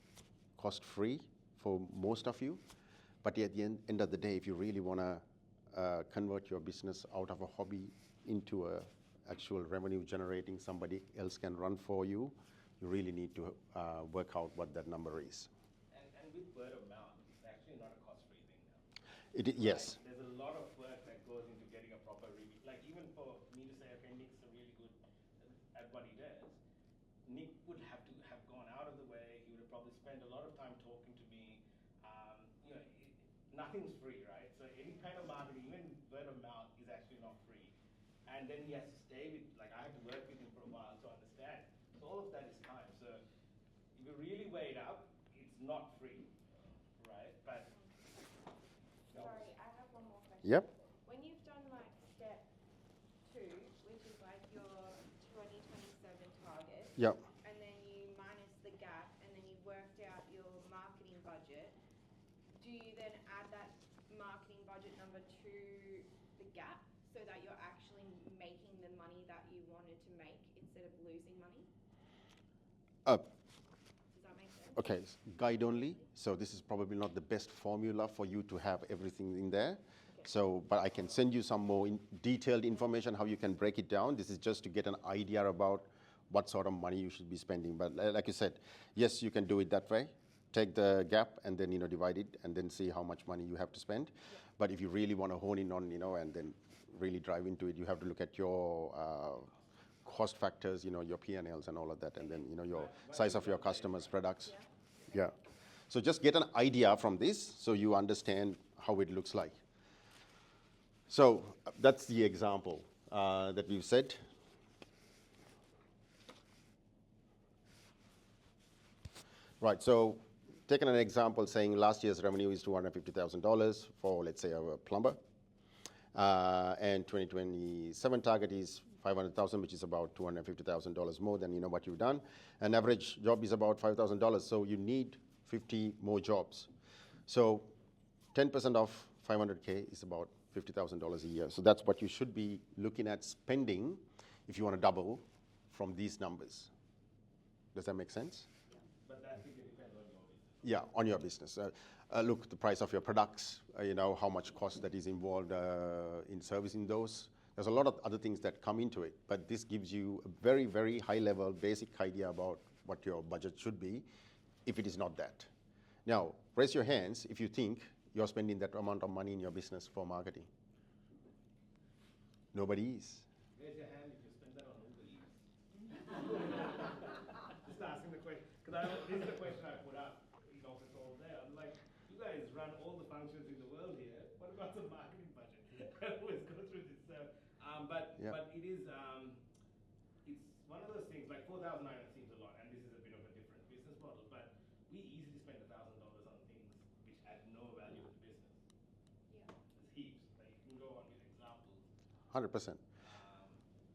cost-free for most of you. But at the end of the day, if you really want to convert your business out of a hobby into a actual revenue generating, somebody else can run for you, you really need to work out what that number is. And with word of mouth, it's actually not a cost-free thing now. Yes. There's a lot of work that goes into getting a proper review. Like even for me to say, okay, Nick's really good at what he does, Nick would have to have gone out of the way. He would have probably spent a lot of time talking to me. Nothing's free, right? So any kind of marketing, even word of mouth, is actually not free. And then he has to stay with, like I have to work with him for a while to understand. So all of that is time. So if you really weigh it up, it's not free, right? But Sorry, I have one more question. Yep. When you've done like step 2, which is like your 2027 target, Yep. and then you minus the gap, and then you've worked out your marketing budget, do you then add that marketing budget number to the gap so that you're actually making the money that you wanted to make instead of losing money? Does that make sense? Okay, guide only. So this is probably not the best formula for you to have everything in there. Okay. So, but I can send you some more detailed information how you can break it down. This is just to get an idea about what sort of money you should be spending. But like you said, yes, you can do it that way. Take the gap and then divide it and then see how much money you have to spend. Yeah. But if you really want to hone in on and then really drive into it, you have to look at your cost factors, your P&Ls and all of that, and then your size of your customers' products. Yeah. Yeah. So just get an idea from this so you understand how it looks like. So that's the example that we've said. Right, so taking an example saying last year's revenue is $250,000 for, let's say, a plumber. And 2027 target is 500,000, which is about $250,000 more than what you've done. An average job is about $5,000, so you need 50 more jobs. So 10% of 500K is about $50,000 a year. So that's what you should be looking at spending if you want to double from these numbers. Does that make sense? But that figure depends on your business. Yeah, on your business. Look, the price of your products, how much cost that is involved in servicing those. There's a lot of other things that come into it, but this gives you a very, very high level basic idea about what your budget should be if it is not that. Now, raise your hands if you think you're spending that amount of money in your business for marketing. Nobody is. Raise your hand if you spend that on Uber Eats. Just asking the question, because this is the question I put up in office all day. I'm like, you guys run all the functions in the world here. What about the marketing budget? I always go through this. But it is, it's one of those things, like 4,900 seems a lot, and this is a bit of a different business model, but we easily spend $1,000 on things which add no value to the business. Yeah. There's heaps. Like you can go on with examples. 100%.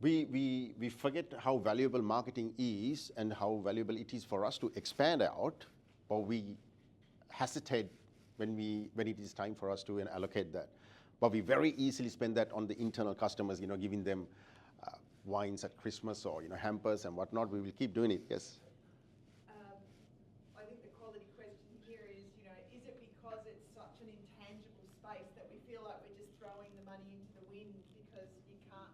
We forget how valuable marketing is and how valuable it is for us to expand out, but we hesitate when it is time for us to allocate that. But we very easily spend that on the internal customers, giving them wines at Christmas or, hampers and whatnot. We will keep doing it, yes. I think the quality question here is, is it because it's such an intangible space that we feel like we're just throwing the money into the wind because you can't,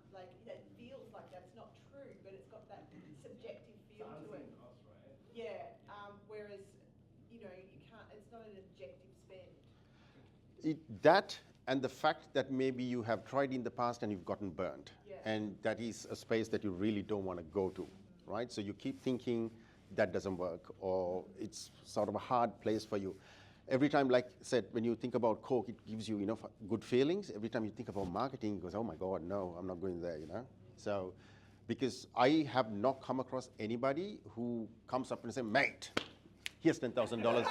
it feels like that's not true, but it's got that subjective feel to it. Cost, right? Yeah, whereas, you can't, it's not an objective spend. That and the fact that maybe you have tried in the past and you've gotten burned. Yeah. And that is a space that you really don't want to go to, right? So you keep thinking that doesn't work, or it's sort of a hard place for you. Every time, like I said, when you think about Coke, it gives you good feelings. Every time you think about marketing, it goes, oh my God, no, I'm not going there, So, because I have not come across anybody who comes up and says, mate, here's $10,000.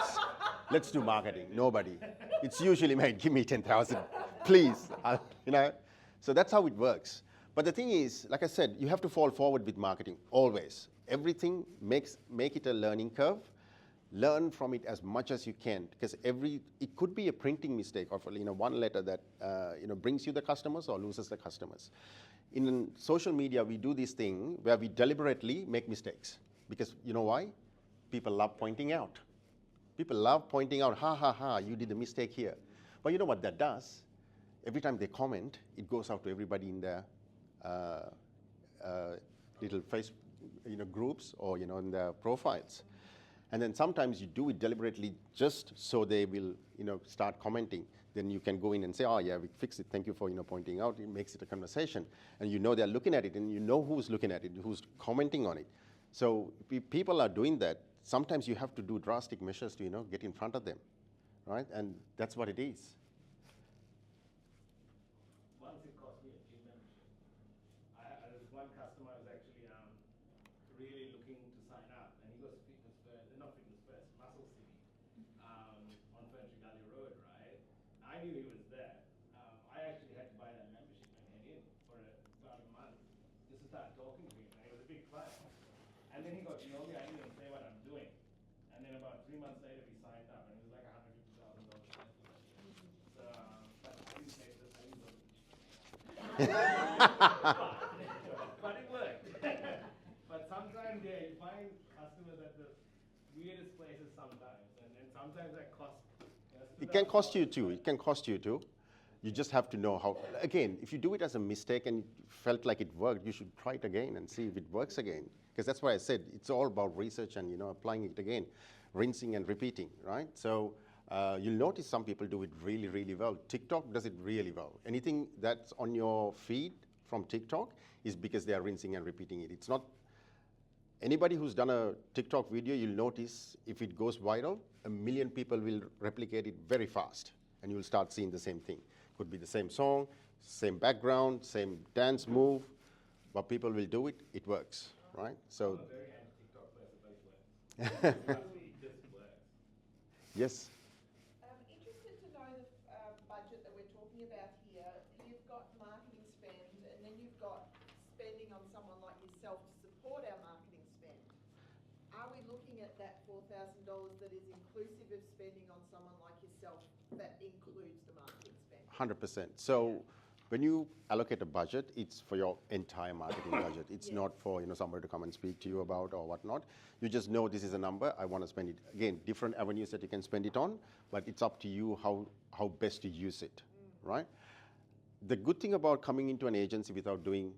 Let's do marketing. Nobody. It's usually, mate, give me 10,000, please. So that's how it works. But the thing is, like I said, you have to fall forward with marketing, always. Everything make it a learning curve. Learn from it as much as you can, because it could be a printing mistake of one letter that brings you the customers or loses the customers. In social media, we do this thing where we deliberately make mistakes, because you know why? People love pointing out. People love pointing out, ha, ha, ha, you did a mistake here. But you know what that does? Every time they comment, it goes out to everybody in their little face, groups or, in their profiles. And then sometimes you do it deliberately just so they will, start commenting. Then you can go in and say, oh yeah, we fixed it. Thank you for, pointing out. It makes it a conversation. And they're looking at it, and who's looking at it, who's commenting on it. So people are doing that. Sometimes you have to do drastic measures to, get in front of them, right? And that's what it is. Once it cost me a gym membership. There was one customer who was actually really looking to sign up, and he goes fitness first, not fitness first, Muscle City, on Ferntree Gully Road, right? I knew he was there. I actually had to buy that membership and head in for about a month just to start talking to him, and it was a big fun. And then he got to know me. I didn't even say what I'm doing. And then about 3 months later, we signed up, and it was like $150,000 for that year. So, but I didn't take this. I didn't go to but it worked. But sometimes, yeah, you find customers at the weirdest places sometimes, and sometimes that costs. It can cost you too. It can cost you too. You just have to know how. Again, if you do it as a mistake and it felt like it worked, you should try it again and see if it works again. Because that's why I said it's all about research and applying it again, rinsing and repeating, right? So you'll notice some people do it really, really well. TikTok does it really well. Anything that's on your feed from TikTok is because they are rinsing and repeating it. It's not anybody who's done a TikTok video. You'll notice if it goes viral, 1 million people will replicate it very fast, and you'll start seeing the same thing. Could be the same song, same background, same dance move, but people will do it. It works. Right? So. I'm a very anti-TikTok person, but it works. It just works. Yes. Interested to know the budget that we're talking about here. You've got marketing spend, and then you've got spending on someone like yourself to support our marketing spend. Are we looking at that $4,000 that is inclusive of spending on someone like yourself that includes the marketing spend? 100%. So. When you allocate a budget, it's for your entire marketing budget. It's not for somebody to come and speak to you about or whatnot. You just know this is a number, I want to spend it. Again, different avenues that you can spend it on, but it's up to you how best to use it, right? The good thing about coming into an agency without doing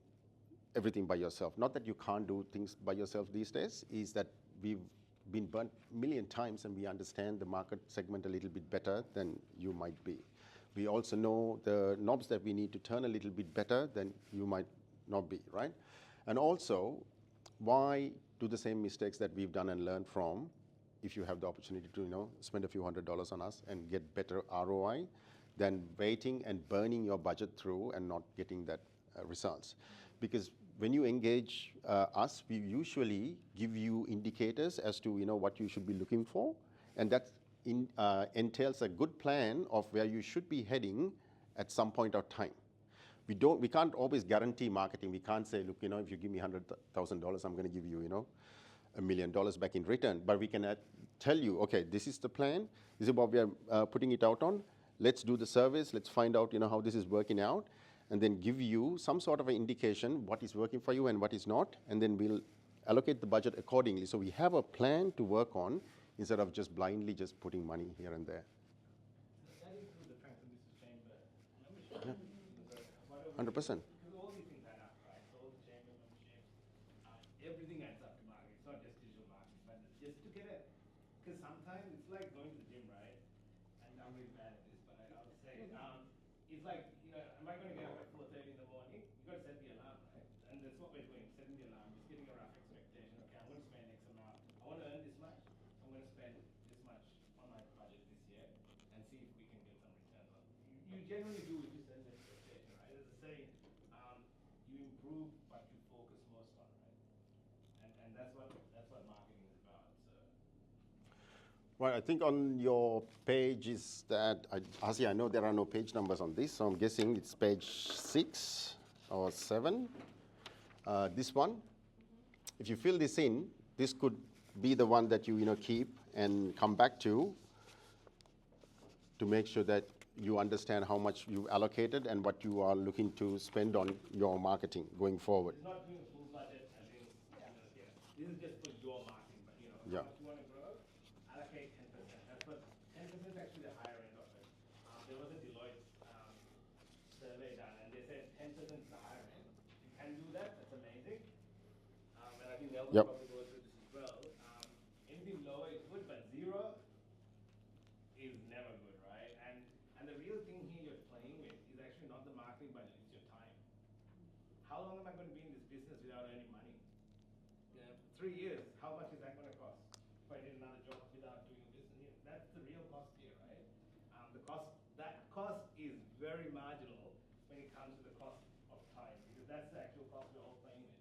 everything by yourself, not that you can't do things by yourself these days, is that we've been burnt a million times and we understand the market segment a little bit better than you might be. We also know the knobs that we need to turn a little bit better than you might not be, right? And also, why do the same mistakes that we've done and learned from if you have the opportunity to, spend a few $100s on us and get better ROI than waiting and burning your budget through and not getting that results. Because when you engage us, we usually give you indicators as to, what you should be looking for, and that entails a good plan of where you should be heading at some point of time. We can't always guarantee marketing. We can't say, look, if you give me $100,000, I'm going to give you, $1 million back in return. But we can tell you, okay, this is the plan. This is what we are putting it out on. let's do the service, let's find out, how this is working out, and then give you some sort of an indication what is working for you and what is not, and then we'll allocate the budget accordingly. So we have a plan to work on instead of just blindly just putting money here and there. That includes the Franklin Business Chamber membership. Yeah. Whatever. 100%. Because all these things add up, right? So all the chamber memberships, everything adds up to marketing. It's not just digital marketing, but just to get it. Because sometimes it's like going to the gym, right? And I'm really bad at this, but I'll say, it's like, am I going to get up at 4:30 in the morning? You got to set the alarm, right? And that's what we're doing, setting the alarm, just getting a rough expectation. Okay, I'm going to spend X amount. I want to earn this much. I'm going to spend this much on my budget this year, and see if we can get some returns on. You generally do if you set an expectation, right? As I say, you improve, but you focus most on, right? And that's what marketing is about. So. Right, I think on your page is that, Asi, I know there are no page numbers on this, so I'm guessing it's page 6 or 7. This one, if you fill this in, this could be the one that you keep and come back to make sure that you understand how much you allocated and what you are looking to spend on your marketing going forward. It's not doing a full budget, as in, this is just for your marketing, but Yeah. how much you want to grow, allocate 10%. That's what 10% is actually the higher end of it. There was a Deloitte survey done, and they said 10% is the higher end. If you can do that, that's amazing. And I think they'll Yep. probably go through this as well. Anything lower is good, but 0 is never good, right? And the real thing here you're playing with is actually not the marketing budget, it's your time. How long am I going to be in this business without earning money? 3 years, how much is that going to cost? If I did another job without doing a business here, that's the real cost here, right? That cost is very marginal when it comes to the cost of time, because that's the actual cost we're all playing with.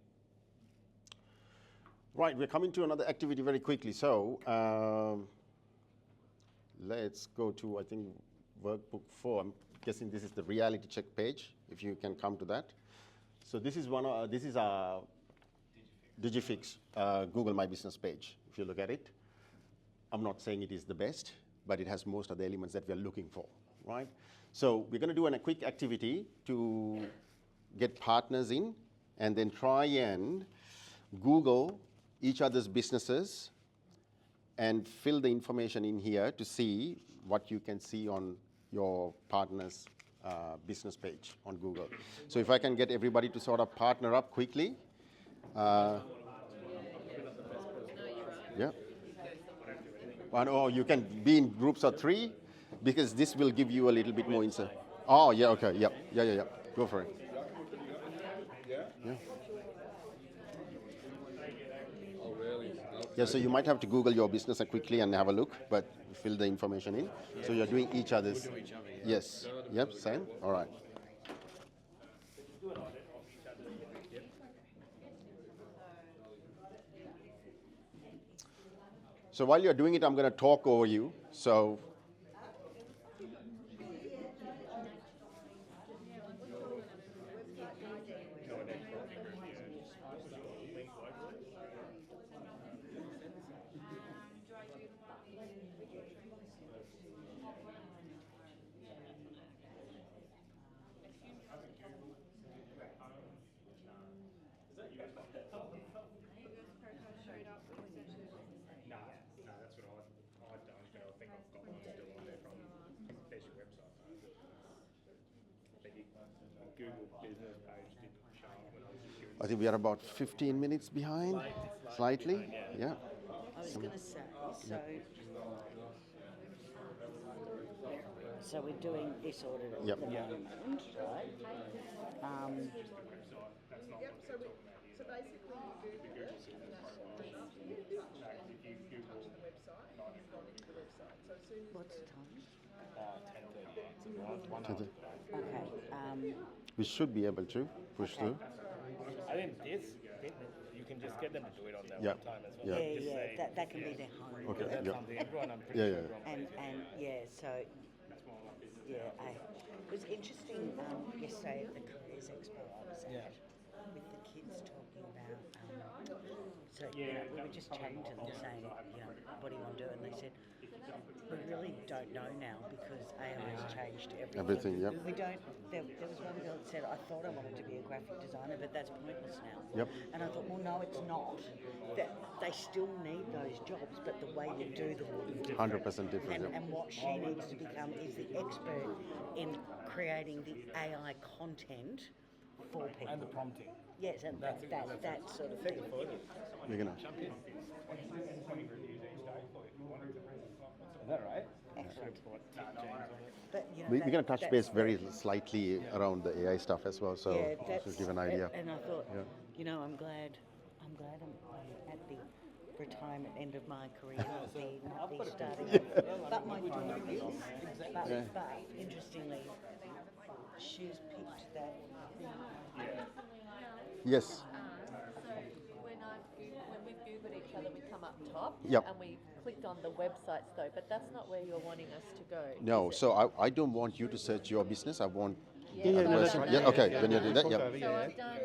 Right, we're coming to another activity very quickly. So let's go to, I think, workbook 4. I'm guessing this is the reality check page, if you can come to that. So this is our Digifix Google My Business page, if you look at it. I'm not saying it is the best, but it has most of the elements that we're looking for, right? So we're going to do a quick activity to get partners in and then try and Google each other's businesses and fill the information in here to see what you can see on your partner's business page on Google. So if I can get everybody to sort of partner up quickly. Yeah. Or you can be in groups of 3, because this will give you a little bit more insight. Oh, yeah, okay, yeah. Go for it. Yeah. Yeah, so you might have to Google your business quickly and have a look, but fill the information in. So you're doing each other's. Yes. Yep, same? All right. So while you're doing it, I'm going to talk over you. So No, that's what I've done, but I think I've got one still on there from, there's your website, though. But Google business page didn't show up when I was doing I think we are about 15 minutes behind, slightly. Yeah. I was going to say, so we're doing this audit at Yep. the moment, right? Yep, so basically you Google it, and that's on the website, you've gone into the website. So as soon as What's the time? 10:30. Okay, We should be able to push through. I think you can just get them to do it on their Yeah. own time as well. Yeah. Just say, that can be their home. Okay. that's Yeah. something everyone, I'm pretty Yeah, sure yeah. everyone It was interesting yesterday at the Careers Expo I was at, with the kids talking about, we were just chatting to them saying, what do you want to do? And they said, we really don't know now because AI has changed everything. Everything, yep. We don't. There was one girl that said, "I thought I wanted to be a graphic designer, but that's pointless now." Yep. And I thought, well, no, it's not. That they still need those jobs, but the way you do them will be different. 100% different, yep. And what she needs to become is the expert in creating the AI content for people. And the prompting. Yes, and that sort of thing. We're gonna. Is that right? Excellent. But, you know, We're going to touch base that's- very slightly around the AI stuff as well, so Yeah, just to give an idea. And I thought, Yeah. you know, I'm glad I'm at the retirement end of my career, not the starting of, but my daughter is. But interestingly, she's picked that. Yes. So when we've Googled each other, we come up top. Yep. And we clicked on the websites though, but that's not where you're wanting us to go. No, is it? so I don't want you to search your business. I want Yeah, a no, person. no, Yeah, no. okay, when you do that, yep. So I've done.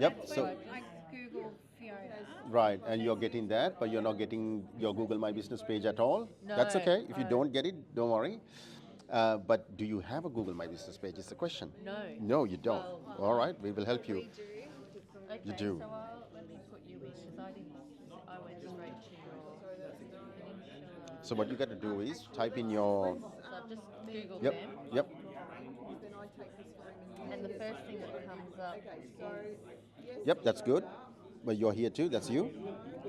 Yep, so, I Google Fiona. right, and you're getting that, but you're not getting your Google My Business page at all. That's No, okay. If you no. don't get it, don't worry. But do you have a Google My Business page is the question. No. No, you don't. Well, All right, we will help you. We do. Okay, You do. so let me put you in because I didn't. I went straight to your peninsula. So what you got to do is type in your. So I've just Googled Yep, them, yep. Then I take this home and and the first thing that comes up is Yep, that's good. But you're here too. That's you.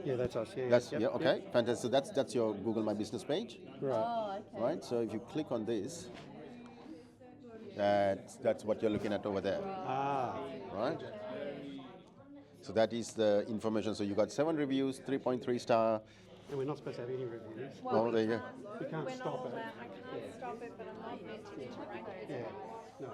Yeah, that's us. Yeah, That's yep, yeah. Okay, fantastic. So that's your Google My Business page, Right. oh, okay. right? So if you click on this, that's what you're looking at over there, Ah, right? So that is the information. So you got 7 reviews, 3.3 star. and we're not supposed to have any reviews. Oh, there you go. We can't We're not stop it. allowed, I can't stop it, but I'm not meant to interact with Yeah, it. no.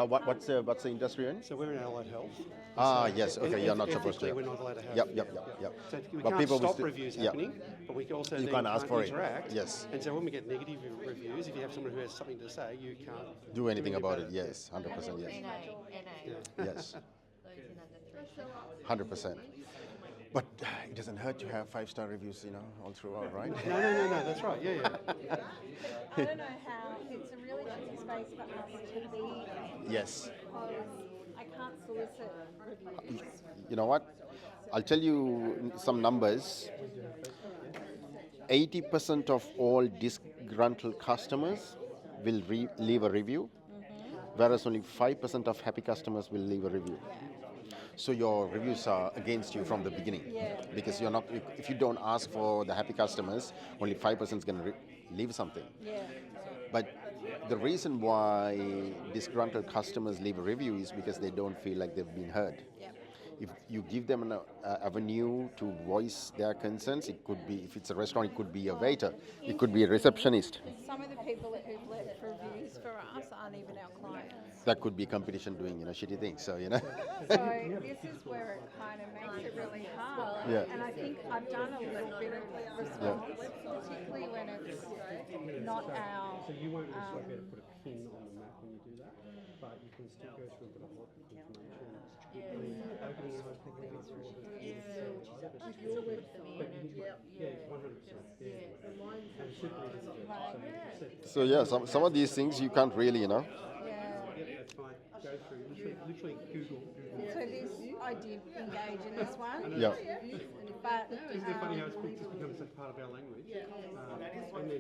What's the industry you're in? So we're in allied health. Ah, yes. Okay, you're not supposed Ethically, to. we're not allowed to have. Yep. So we But can't people will stop still- reviews yeah. happening, but we also You then can't ask for it. interact. Yes. And so when we get negative reviews, if you have someone who has something to say, you can't Do anything about it? Yes, 100%. Yes, NA. yes, Those in under 3. 100%. But it doesn't hurt to have 5-star reviews, all throughout, right? No, that's right. Yeah. I don't know how, it's a really tricky space for us to be Yes. because I can't solicit reviews. You know what? I'll tell you some numbers. 80% of all disgruntled customers will leave a review, whereas only 5% of happy customers will leave a review. So your reviews are against you from the beginning, because you're not. If you don't ask for the happy customers, only 5% is going to leave something. Yeah. But the reason why disgruntled customers leave a review is because they don't feel like they've been heard. If you give them an avenue to voice their concerns, it could be, if it's a restaurant, it could be a waiter, it could be a receptionist. Some of the people who've left reviews for us aren't even our clients. That could be competition doing, shitty things. So, So this is where it kind of makes it really hard. Yeah. And I think I've done a little bit of response, particularly when it's not our. So you won't necessarily be able to put a pin on the map when you do that, but you can still go through and put a lot of information. Opening and closing reviews. Yeah, 100%. And super easy to do. So yeah, some of these things you can't really, Yeah. That's fine. Go through. Literally Google. So this, I did engage in this one. Yeah. But, Isn't it funny how it's just become such part of our language? And then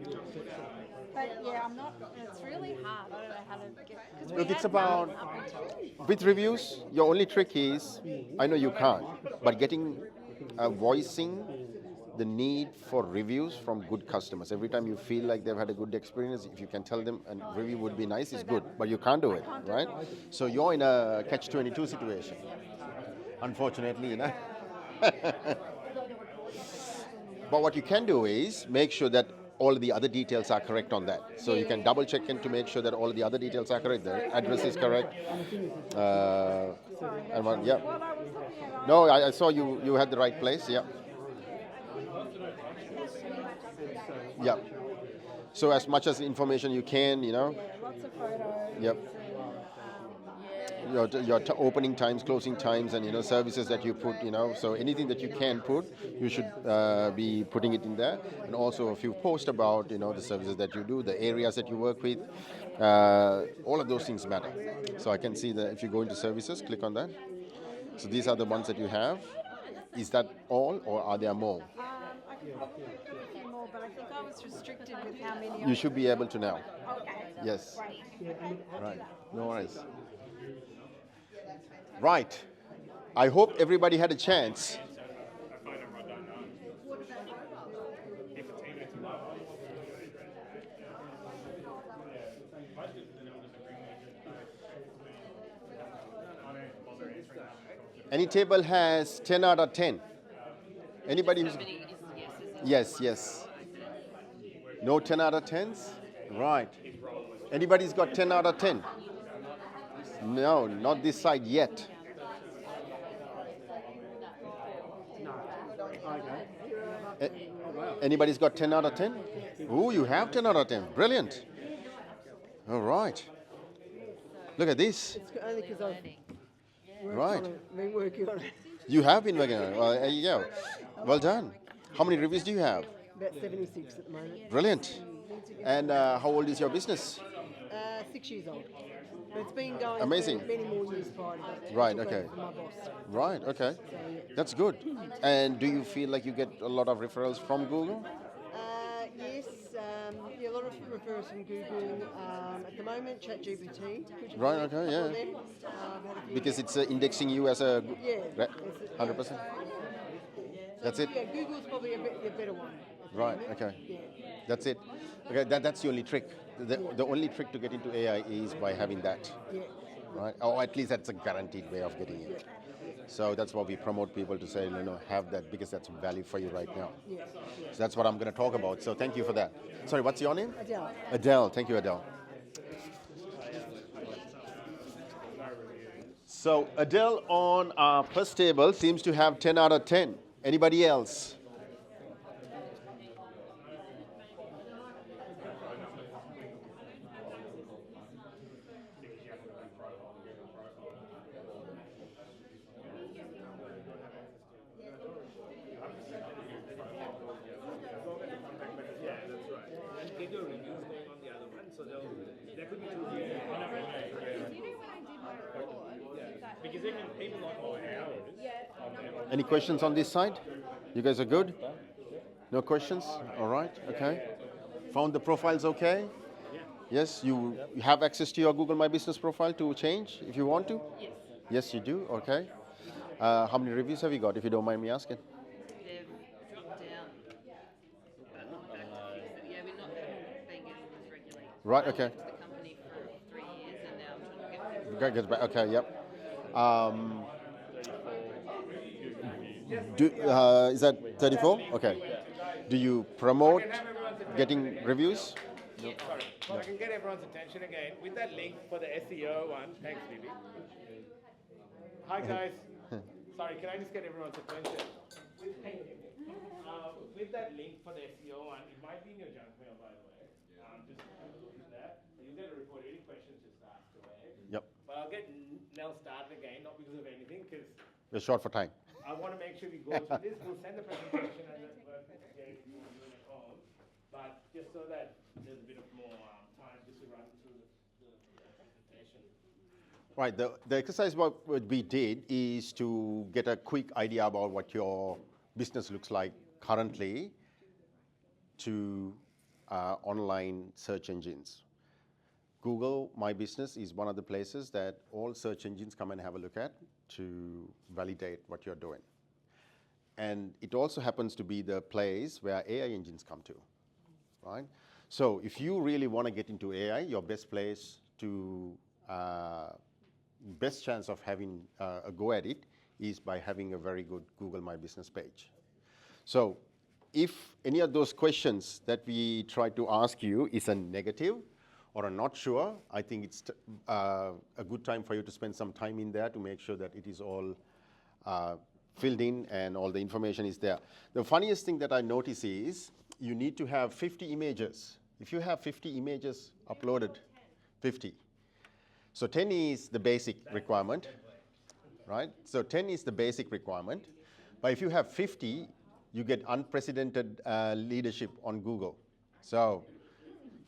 but yeah, I'm not, it's really hard. I don't know how to get, because we Look, it's had about, none up until. with reviews, your only trick is, I know you can't, but getting, voicing the need for reviews from good customers. Every time you feel like they've had a good experience, if you can tell them a review would be nice, it's good, but you can't do it, right? So you're in a catch-22 situation, unfortunately, But what you can do is make sure that all the other details are correct on that. So you can double check in to make sure that all the other details are correct. The address is correct. And one, yeah. No, I saw you had the right place. Yeah. Yeah. So as much as information you can, Lots of photos. Yep. your opening times, closing times, and services that you put. So anything that you can put, you should be putting it in there. And also a few posts about the services that you do, the areas that you work with. All of those things matter. So I can see that if you go into services, click on that. So these are the ones that you have. Is that all, or are there more? I could probably put a few more, but I think I was restricted with how many. You should be able to now. Okay. Yes. Great. Right. No worries. Right. I hope everybody had a chance. Any table has 10 out of 10. Anybody who's... Yes. No 10 out of 10s? Right. Anybody's got 10 out of 10? No, not this side yet. Anybody's got 10 out of 10? Ooh, you have 10 out of 10. Brilliant. All right. Look at this. It's only because I've Right. been working on it. You have been working on it. Well, there you go. Well done. How many reviews do you have? About 76 at the moment. Brilliant. And how old is your business? 6 years old. But it's been going Amazing. for many more years prior to that. Right, I took okay. over from my boss. Right, okay. That's good. And do you feel like you get a lot of referrals from Google? Yes, a lot of referrals from Google. At the moment, ChatGPT. Right, okay, yeah. Because it's indexing you as a... Yeah. 100%? That's it? Yeah, Google's probably the better one. Right, okay. Yeah. That's it. Okay, that's the only trick. The only trick to get into AI is by having that. Yeah. Right? Or at least that's a guaranteed way of getting it. So that's why we promote people to say, have that because that's value for you right now. Yeah. So that's what I'm going to talk about. So thank you for that. Sorry, what's your name? Adele. Adele. Thank you, Adele. So Adele on our first table seems to have 10 out of 10. Anybody else? Because even people like my hours. Any questions on this side? You guys are good? No questions? All right, okay. Found the profiles okay? Yes, you have access to your Google My Business profile to change if you want to? Yes. Yes, you do, okay. How many reviews have you got, if you don't mind me asking? They've dropped down, but not back to yeah, we're not been getting as regularly. Right, I okay. worked for the company for 3 years and now I'm trying to get Get back. Okay, yep. Is that 34? Okay. Do you promote getting reviews? Sorry. Well, I can get everyone's attention again with that link for the SEO one. Thanks, Bibi. Hi, guys. Sorry, can I just get everyone's attention? With that link for the SEO one, it might be in your junk mail, by the way. Just have a look at that. You'll get a report. Any questions, just ask away. Yep. But I'll get Nell started again, not because of anything, because We're short for time. I want to make sure we go through this. We'll send the presentation and the if you want to do it at home. But just so that there's a bit of more time just to run through the presentation. Right, the exercise what we did is to get a quick idea about what your business looks like currently to online search engines. Google My Business is one of the places that all search engines come and have a look at to validate what you're doing. And it also happens to be the place where AI engines come to, right? So if you really want to get into AI, your best place to best chance of having a go at it is by having a very good Google My Business page. So if any of those questions that we try to ask you is a negative or a not sure, I think it's a good time for you to spend some time in there to make sure that it is all filled in and all the information is there. The funniest thing that I notice is you need to have 50 images. If you have 50 images uploaded, 50. So 10 is the basic requirement, right? So 10 is the basic requirement. But if you have 50, you get unprecedented leadership on Google. So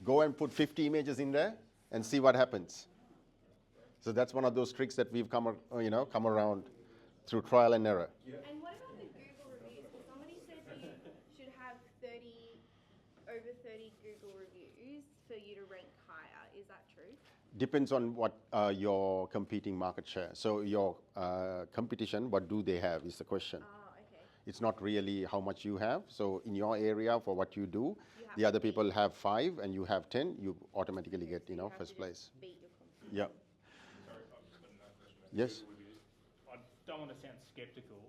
go and put 50 images in there and see what happens. So that's one of those tricks that we've come around through trial and error. And what about the Google reviews? Because somebody said you should have over 30 Google reviews for you to rank higher. Is that true? Depends on what your competing market share. So your competition, what do they have is the question. Oh, okay. It's not really how much you have. So in your area for what you do, You the have other to beat. people have 5 and you have 10, you automatically get, You have first to place. just beat your competition. Yeah. Sorry, I've just got another question about Yes. Google reviews. I don't want to sound skeptical,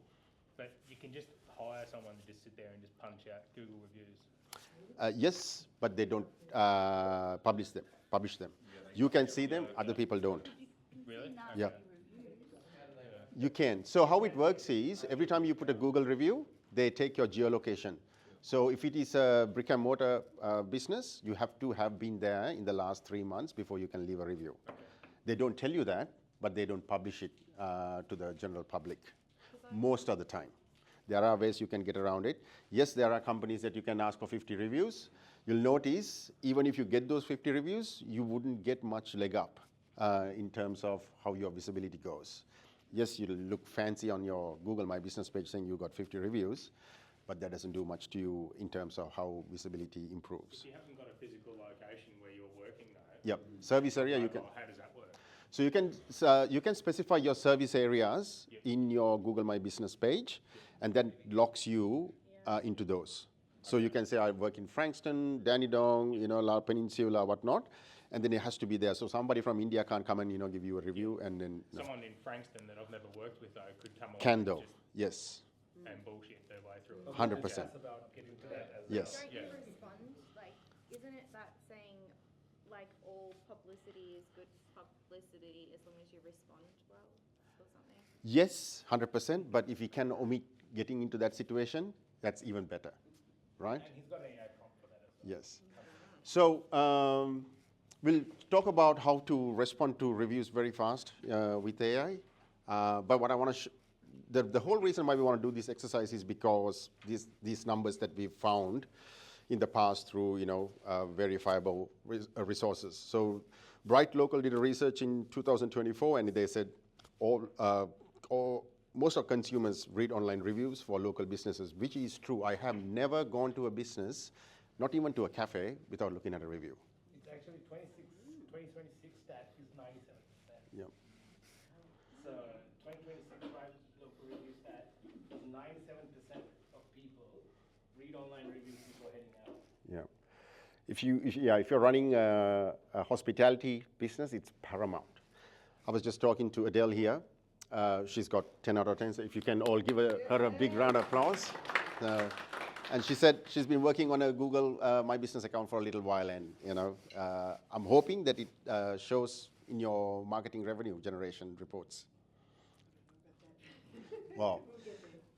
but you can just hire someone to just sit there and just punch out Google reviews. Yes, but they don't publish them. You can see them, other people don't. Really? Yeah. You can. So how it works is, every time you put a Google review, they take your geolocation. So if it is a brick and mortar business, you have to have been there in the last 3 months before you can leave a review. They don't tell you that, but they don't publish it to the general public most of the time. There are ways you can get around it. Yes, there are companies that you can ask for 50 reviews. You'll notice, even if you get those 50 reviews, you wouldn't get much leg up in terms of how your visibility goes. Yes, you'll look fancy on your Google My Business page saying you got 50 reviews, but that doesn't do much to you in terms of how visibility improves. If you haven't got a physical location where you're working though, Yep, service area you can. how does that work? So you can specify your service areas in your Google My Business page, and then locks you into those. So you can say I work in Frankston, Dandenong, La Peninsula, whatnot, and then it has to be there. So somebody from India can't come and give you a review, and then Someone in Frankston that I've never worked with though could come along can and do. just Yes, and bullshit their way through. 100%. About getting to that as Yes. Don't you respond? Like, isn't it that saying, like, all publicity is good publicity as long as you respond well or something? Yes, 100%. But if you can omit getting into that situation, that's even better, right? And he's got an AI prompt for that as well. Yes. So we'll talk about how to respond to reviews very fast with AI. But what I want to the whole reason why we want to do this exercise is because these numbers that we've found in the past through verifiable resources. So Bright Local did a research in 2024, and they said most of consumers read online reviews for local businesses, which is true. I have never gone to a business, not even to a cafe, without looking at a review. It's actually 2026 stat is 97%. Yeah. So 2026 Bright Local review stat is 97% of people read online reviews before heading out. Yeah. If you're running a hospitality business, it's paramount. I was just talking to Adele here. She's got 10 out of 10. So if you can all give her a big round of applause. And she said she's been working on a Google My Business account for a little while, and I'm hoping that it shows in your marketing revenue generation reports. Wow.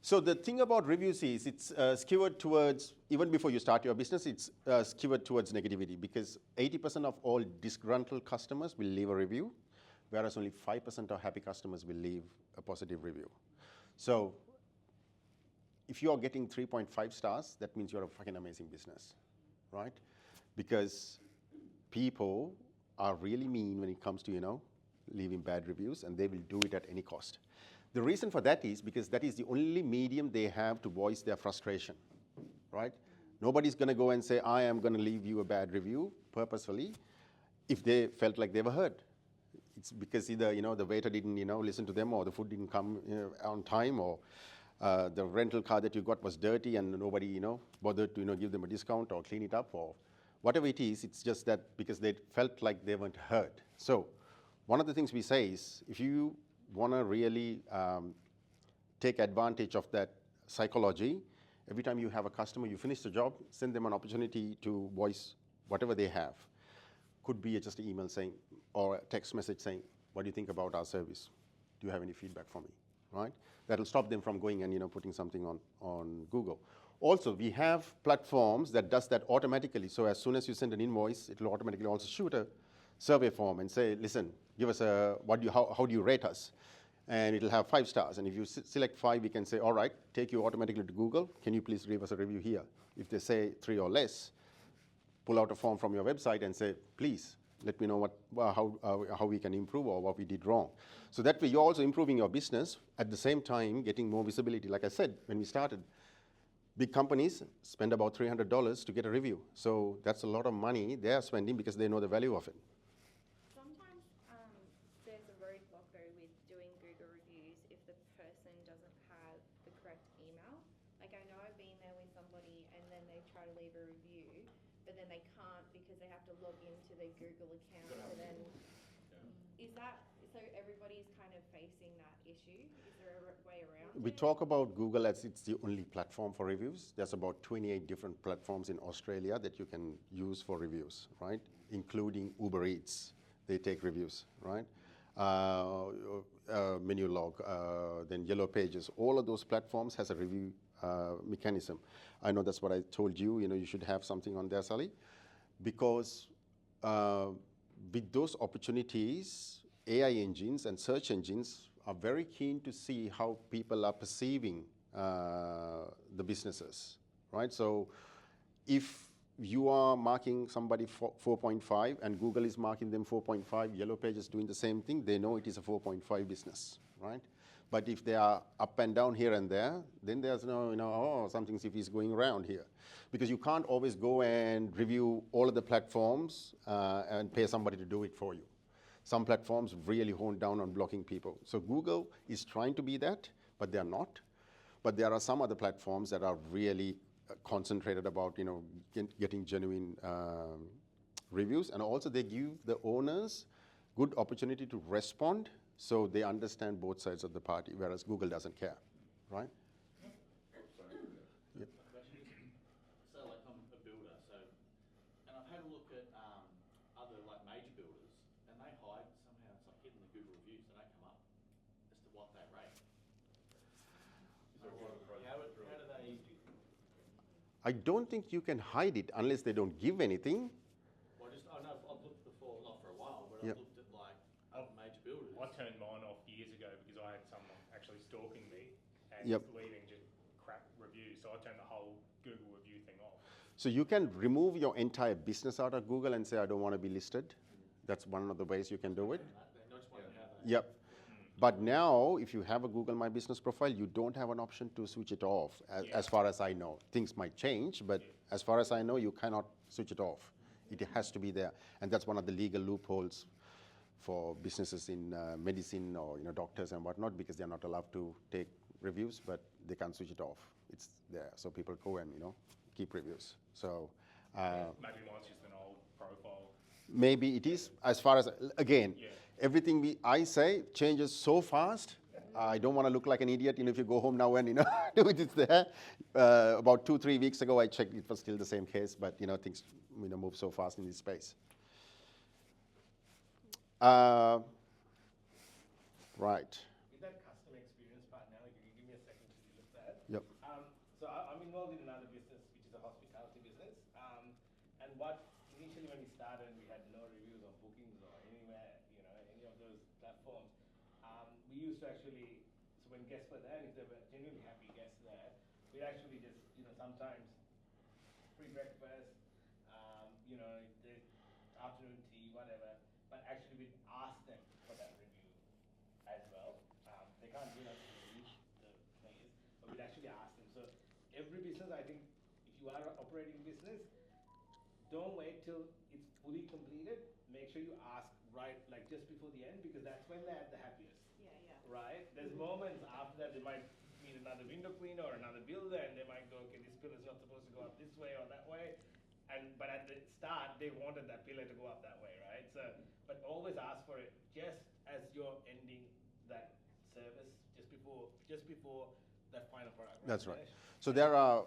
So the thing about reviews is it's skewed towards, even before you start your business, it's skewed towards negativity, because 80% of all disgruntled customers will leave a review, whereas only 5% of happy customers will leave a positive review. So if you're getting 3.5 stars, that means you're a fucking amazing business, right? Because people are really mean when it comes to, leaving bad reviews, and they will do it at any cost. The reason for that is because that is the only medium they have to voice their frustration, right? Nobody's going to go and say, I am going to leave you a bad review purposefully if they felt like they were heard. It's because either, the waiter didn't, listen to them, or the food didn't come on time, or the rental car that you got was dirty and nobody, bothered to, give them a discount or clean it up, or whatever it is. It's just that because they felt like they weren't heard. So one of the things we say is, if you want to really take advantage of that psychology, every time you have a customer, you finish the job, send them an opportunity to voice whatever they have. Could be just an email saying, or a text message saying, what do you think about our service? Do you have any feedback for me, right? That'll stop them from going and putting something on Google. Also, we have platforms that does that automatically. So as soon as you send an invoice, it will automatically also shoot a survey form and say, listen, give us how do you rate us? And it'll have 5 stars. And if you select 5, we can say, all right, take you automatically to Google. Can you please leave us a review here? If they say 3 or less, pull out a form from your website and say, please, let me know how we can improve or what we did wrong. So that way, you're also improving your business, at the same time getting more visibility. Like I said, when we started, big companies spend about $300 to get a review. So that's a lot of money they are spending because they know the value of it. Sometimes there's a roadblock though with doing Google reviews if the person doesn't have the correct email. Like I know I've been there with somebody and then they try to leave a review, but then they can't because they have to log into their Google account. So then, is that so? Everybody's kind of facing that issue. Is there a way around We it? talk about Google as it's the only platform for reviews. There's about 28 different platforms in Australia that you can use for reviews, right? Including Uber Eats, they take reviews, right? Menulog, then Yellow Pages, all of those platforms has a review mechanism. I know that's what I told you, you should have something on there, Sally, because with those opportunities, AI engines and search engines are very keen to see how people are perceiving the businesses, right? So if you are marking somebody 4.5 and Google is marking them 4.5, Yellow Pages doing the same thing, they know it is a 4.5 business, right? But if they are up and down here and there, then there's no, something's if he's going around here. Because you can't always go and review all of the platforms and pay somebody to do it for you. Some platforms really hone down on blocking people. So Google is trying to be that, but they're not. But there are some other platforms that are really concentrated about, getting genuine reviews. And also they give the owners good opportunity to respond so they understand both sides of the party, whereas Google doesn't care, right? Yep. So like I'm a builder, and I've had a look at other like major builders, and they hide somehow it's like hidden the Google reviews. They don't come up as to what they rate. How do they? I don't think you can hide it unless they don't give anything. Well, I know I've looked before, not for a while, but Yep. I've looked at like other major builders. I turned mine off years ago because I had someone actually stalking me and Yep. leaving just crap reviews. So I turned the whole Google review thing off. So you can remove your entire business out of Google and say, I don't want to be listed. That's one of the ways you can do it. I just wondered how they. Yep. But now, if you have a Google My Business profile, you don't have an option to switch it off, as far as I know. Things might change, but as far as I know, you cannot switch it off. It has to be there. And that's one of the legal loopholes for businesses in medicine or doctors and whatnot, because they're not allowed to take reviews, but they can't switch it off. It's there. So people go and keep reviews. So Maybe mine's just an old profile. maybe it is, as far as, again, everything I say changes so fast. I don't want to look like an idiot, if you go home now and, do it, it's there. About 2-3 weeks ago, I checked, it was still the same case, but, things, move so fast in this space. Right. With that customer experience part now, if you can give me a second to look at that. Yep. So I'm involved in another business, which is a hospitality business. And what initially when we started, we had no reviews on bookings or anywhere, any of those platforms. We used to actually, so when guests were there, and if they were genuinely happy guests there, we'd actually just, sometimes free breakfast, the afternoon tea, whatever. But actually we'd ask them for that review as well. They can't give us the place, but we'd actually ask them. So every business, I think, if you are operating business, don't wait till it's fully completed. Make sure you ask right, like just before the end, because that's when they're at the happiest. Right? There's moments after that they might meet another window cleaner or another builder, and they might go, okay, this pillar's not supposed to go up this way or that way. But at the start, they wanted that pillar to go up that way, right? So, but always ask for it just as you're ending that service, just before that final product. That's right. So there are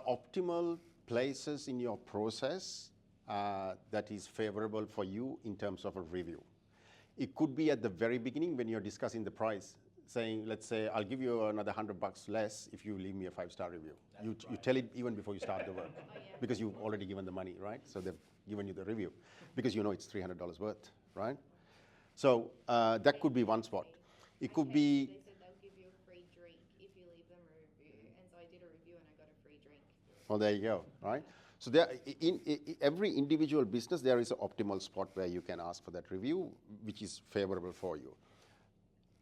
optimal places in your process that is favorable for you in terms of a review. It could be at the very beginning when you're discussing the price, saying, let's say, I'll give you another $100 less if you leave me a 5-star review. You tell it even before you start the work, because you've already given the money, right? So given you the review because you know it's $300 worth, right? So that could be one spot. It could be. They said they'll give you a free drink if you leave them a review, and so I did a review and I got a free drink. Well, there you go, right? So there, in every individual business, there is an optimal spot where you can ask for that review, which is favorable for you.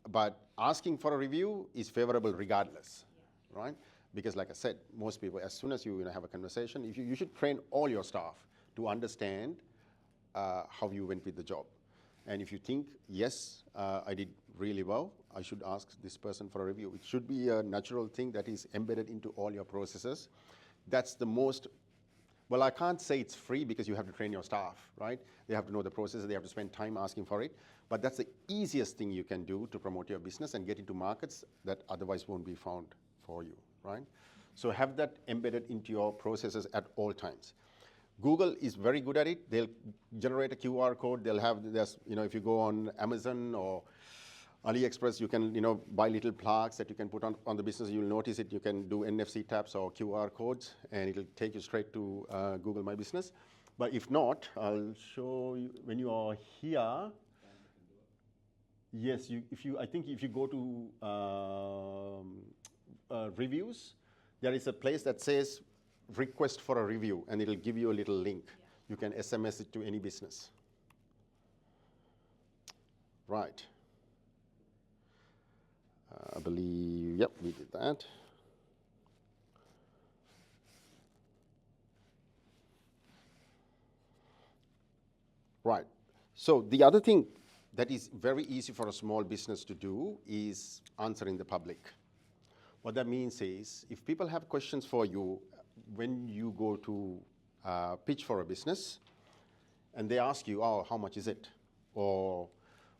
But asking for a review is favorable regardless, right? Because like I said, most people, as soon as you have a conversation, if you should train all your staff to understand how you went with the job. And if you think, yes, I did really well, I should ask this person for a review. It should be a natural thing that is embedded into all your processes. That's the most, well, I can't say it's free because you have to train your staff, right? They have to know the process, they have to spend time asking for it. But that's the easiest thing you can do to promote your business and get into markets that otherwise won't be found for you, right? So have that embedded into your processes at all times. Google is very good at it. They'll generate a QR code. They'll have, if you go on Amazon or AliExpress, you can, buy little plaques that you can put on the business. You'll notice it. You can do NFC taps or QR codes, and it'll take you straight to Google My Business. But if not, I'll show you when you are here. Yes, I think if you go to reviews, there is a place that says request for a review, and it'll give you a little link. You can SMS it to any business. Right. I believe, yep, we did that. Right. So the other thing that is very easy for a small business to do is answer in the public. What that means is, if people have questions for you when you go to pitch for a business, and they ask you, oh, how much is it? Or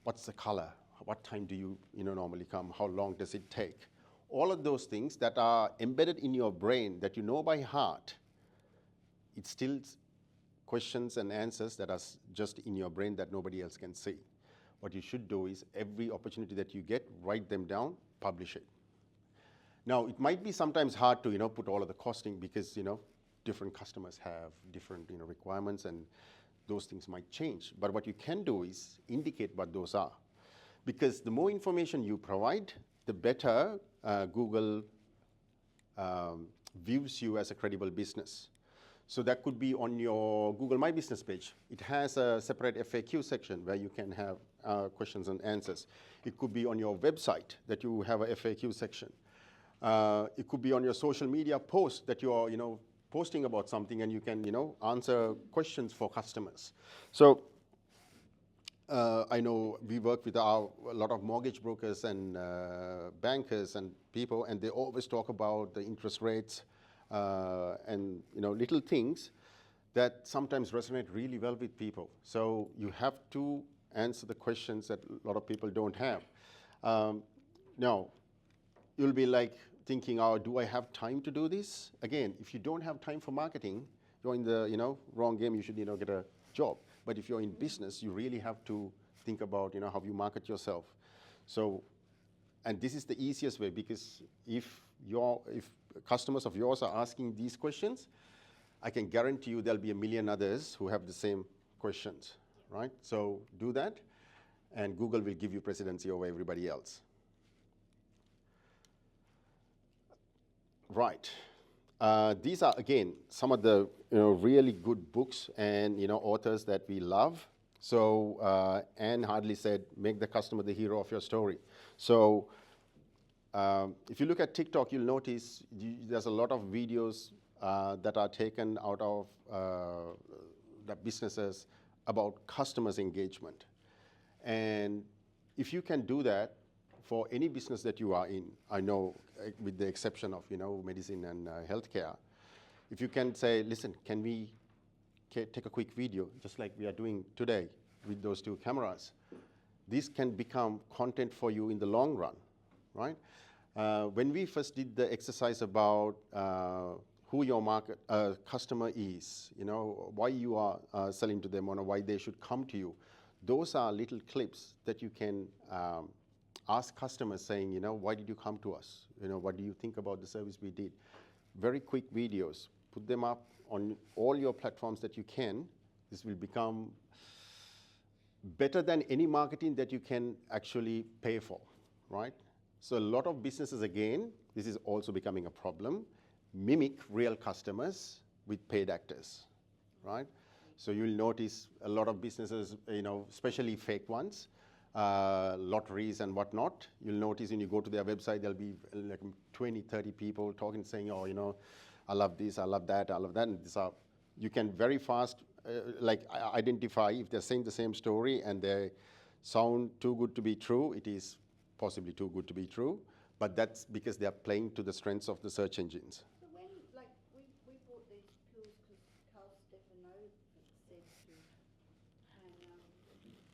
what's the color? What time do you normally come? How long does it take? All of those things that are embedded in your brain that you know by heart, it's still questions and answers that are just in your brain that nobody else can see. What you should do is every opportunity that you get, write them down, publish it. Now, it might be sometimes hard to put all of the costing because different customers have different requirements, and those things might change. But what you can do is indicate what those are. Because the more information you provide, the better Google views you as a credible business. So that could be on your Google My Business page. It has a separate FAQ section where you can have questions and answers. It could be on your website that you have a FAQ section. It could be on your social media post that you are posting about something, and you can answer questions for customers. So I know we work with a lot of mortgage brokers and bankers and people, and they always talk about the interest rates and little things that sometimes resonate really well with people. So you have to answer the questions that a lot of people don't have. Now, you'll be like thinking, oh, do I have time to do this? Again, if you don't have time for marketing, you're in the wrong game. You should get a job. But if you're in business, you really have to think about how you market yourself. So, and this is the easiest way, because if customers of yours are asking these questions, I can guarantee you there'll be a million others who have the same questions, right? So do that, and Google will give you presidency over everybody else. Right. These are, again, some of the really good books and authors that we love. So Anne Hardley said, make the customer the hero of your story. So if you look at TikTok, you'll notice there's a lot of videos that are taken out of the businesses about customers' engagement. And if you can do that for any business that you are in, I know with the exception of medicine and healthcare, if you can say, listen, can we take a quick video, just like we are doing today with those two cameras, this can become content for you in the long run, right? When we first did the exercise about who your market customer is, why you are selling to them, or why they should come to you, those are little clips that you can ask customers saying, why did you come to us? What do you think about the service we did? Very quick videos. Put them up on all your platforms that you can, This will become better than any marketing that you can actually pay for, right? So a lot of businesses, again, this is also becoming a problem, mimic real customers with paid actors, right? So you'll notice a lot of businesses, especially fake ones, lotteries and whatnot. You'll notice when you go to their website, there'll be like 20, 30 people talking, saying, oh, I love this, I love that, I love that. And you can very fast identify if they're saying the same story and they sound too good to be true. It is possibly too good to be true, but that's because they're playing to the strengths of the search engines. So when, we bought these pills because Carl Stefano said to, and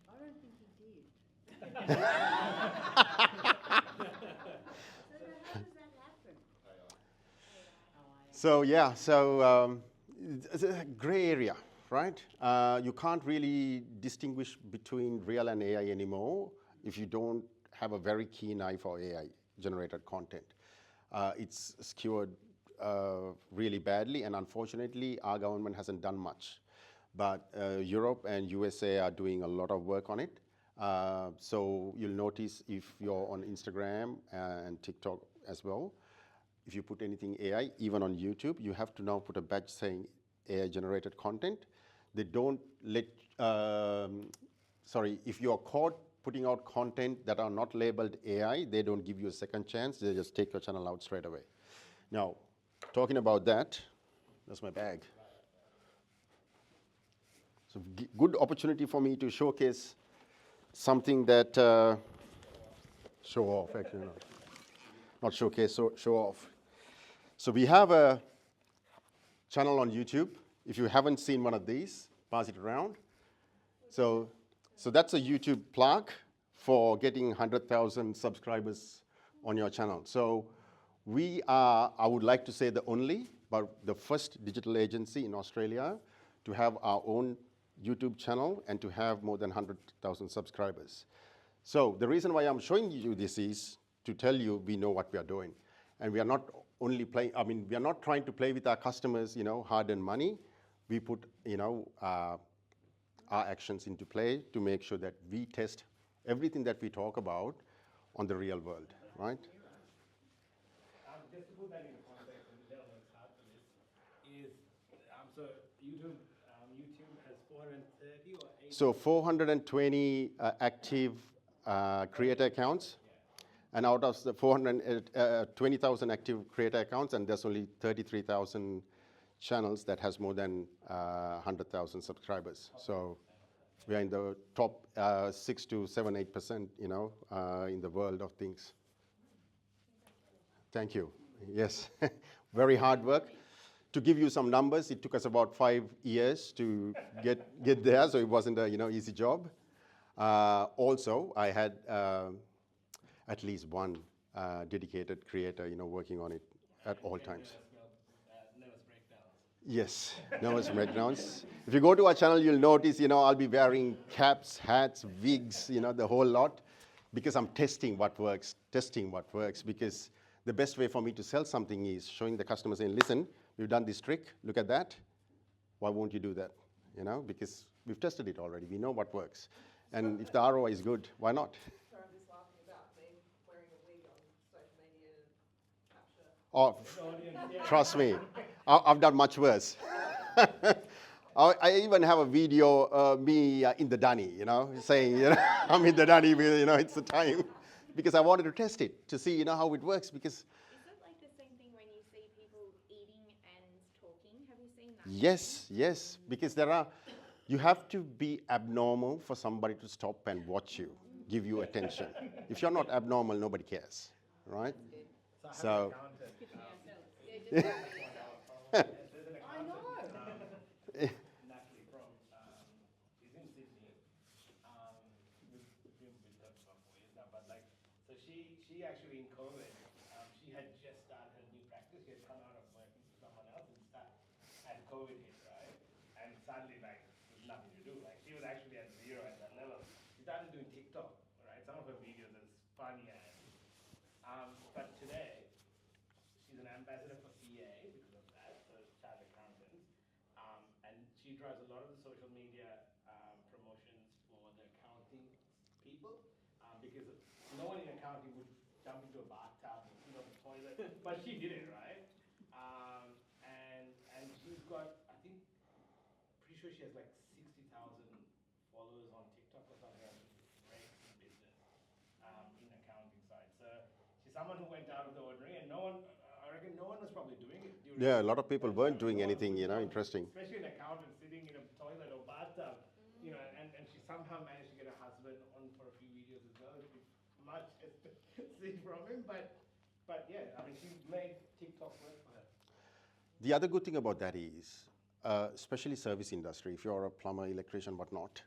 I don't think he did. So how does that happen? So yeah, it's a gray area, right? You can't really distinguish between real and AI anymore if you don't have a very keen eye for AI-generated content. It's skewered really badly, and unfortunately, our government hasn't done much. But Europe and USA are doing a lot of work on it. So you'll notice if you're on Instagram and TikTok as well, if you put anything AI, even on YouTube, you have to now put a badge saying AI-generated content. They don't let, if you're caught putting out content that are not labeled AI, they don't give you a second chance. They just take your channel out straight away. Now, talking about that, that's my bag. So good opportunity for me to showcase something that, show off, actually, no. Not showcase, show off. So we have a channel on YouTube. If you haven't seen one of these, pass it around. So that's a YouTube plug for getting 100,000 subscribers on your channel. So we are, I would like to say the only, but the first digital agency in Australia to have our own YouTube channel and to have more than 100,000 subscribers. So the reason why I'm showing you this is to tell you we know what we are doing. And we are not only playing, we are not trying to play with our customers, hard-earned money. We put, our actions into play to make sure that we test everything that we talk about on the real world, right? Just to put that into context, and Dell works hard for this, is so YouTube has 430 or 80? So 420 active creator accounts. Yeah. And out of the 420,000 active creator accounts, and there's only 33,000 channels that has more than 100,000 subscribers. So we are in the top 6 to 7, 8%, in the world of things. Thank you. Yes, very hard work. To give you some numbers, it took us about 5 years to get there, so it wasn't a easy job. Also, I had at least one dedicated creator, working on it at all times. Nervous breakdowns. Yes, nervous breakdowns. If you go to our channel, you'll notice, I'll be wearing caps, hats, wigs, the whole lot, because I'm testing what works, because the best way for me to sell something is showing the customer saying, listen, we've done this trick, look at that. Why won't you do that? Because we've tested it already. We know what works. And if the ROI is good, why not? So I'm just laughing about me wearing a wig on social media to capture. Oh, trust me, I've done much worse. I even have a video me in the dunny, saying, I'm in the dunny, it's the time. Because I wanted to test it, to see, how it works. Because Is it like the same thing when you see people eating and talking? Have you seen that? yes, because you have to be abnormal for somebody to stop and watch you, give you attention. If you're not abnormal, nobody cares, right? So There's an accountant, Natalie from, she's in Sydney. We've been with her for about 4 years now, but so she actually in COVID, she had just started her new practice. She had come out of working for someone else and COVID hit, right? And suddenly, there's nothing to do. She was actually at zero at that level. She started doing TikTok, right? Some of her videos are funny but today, she's an ambassador for CA because of that, so chartered accountant, and she drives a lot of the social media jump into a bathtub and sit on the toilet, but she did it, right? And she's got, I think, pretty sure she has like 60,000 followers on TikTok or something, and she's great in business, in accounting side. So she's someone who went out of the ordinary, and I reckon no one was probably doing it. Yeah, a lot of people weren't doing anything, interesting. Especially an accountant sitting in a toilet or bathtub, and she somehow managed to get her husband on for a few videos as well, which much has to see from him, but yeah, I mean, she made TikTok work for her. The other good thing about that is, especially service industry, if you're a plumber, electrician, whatnot,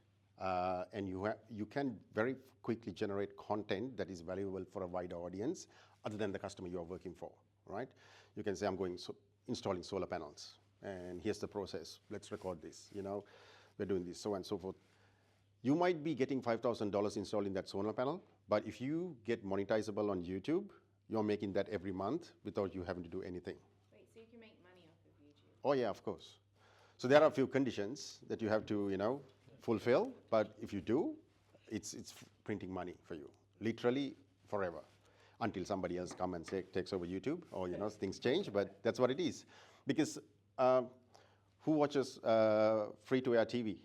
and you can very quickly generate content that is valuable for a wider audience other than the customer you are working for, right? You can say, I'm going installing solar panels, and here's the process. Let's record this, we're doing this, so on and so forth. You might be getting $5,000 installing that solar panel, but if you get monetizable on YouTube, you're making that every month without you having to do anything. Wait, so you can make money off of YouTube? Oh yeah, of course. So there are a few conditions that you have to, fulfill, but if you do, it's printing money for you, literally forever, until somebody else come and takes over YouTube, or things change, but that's what it is. Because who watches free-to-air TV?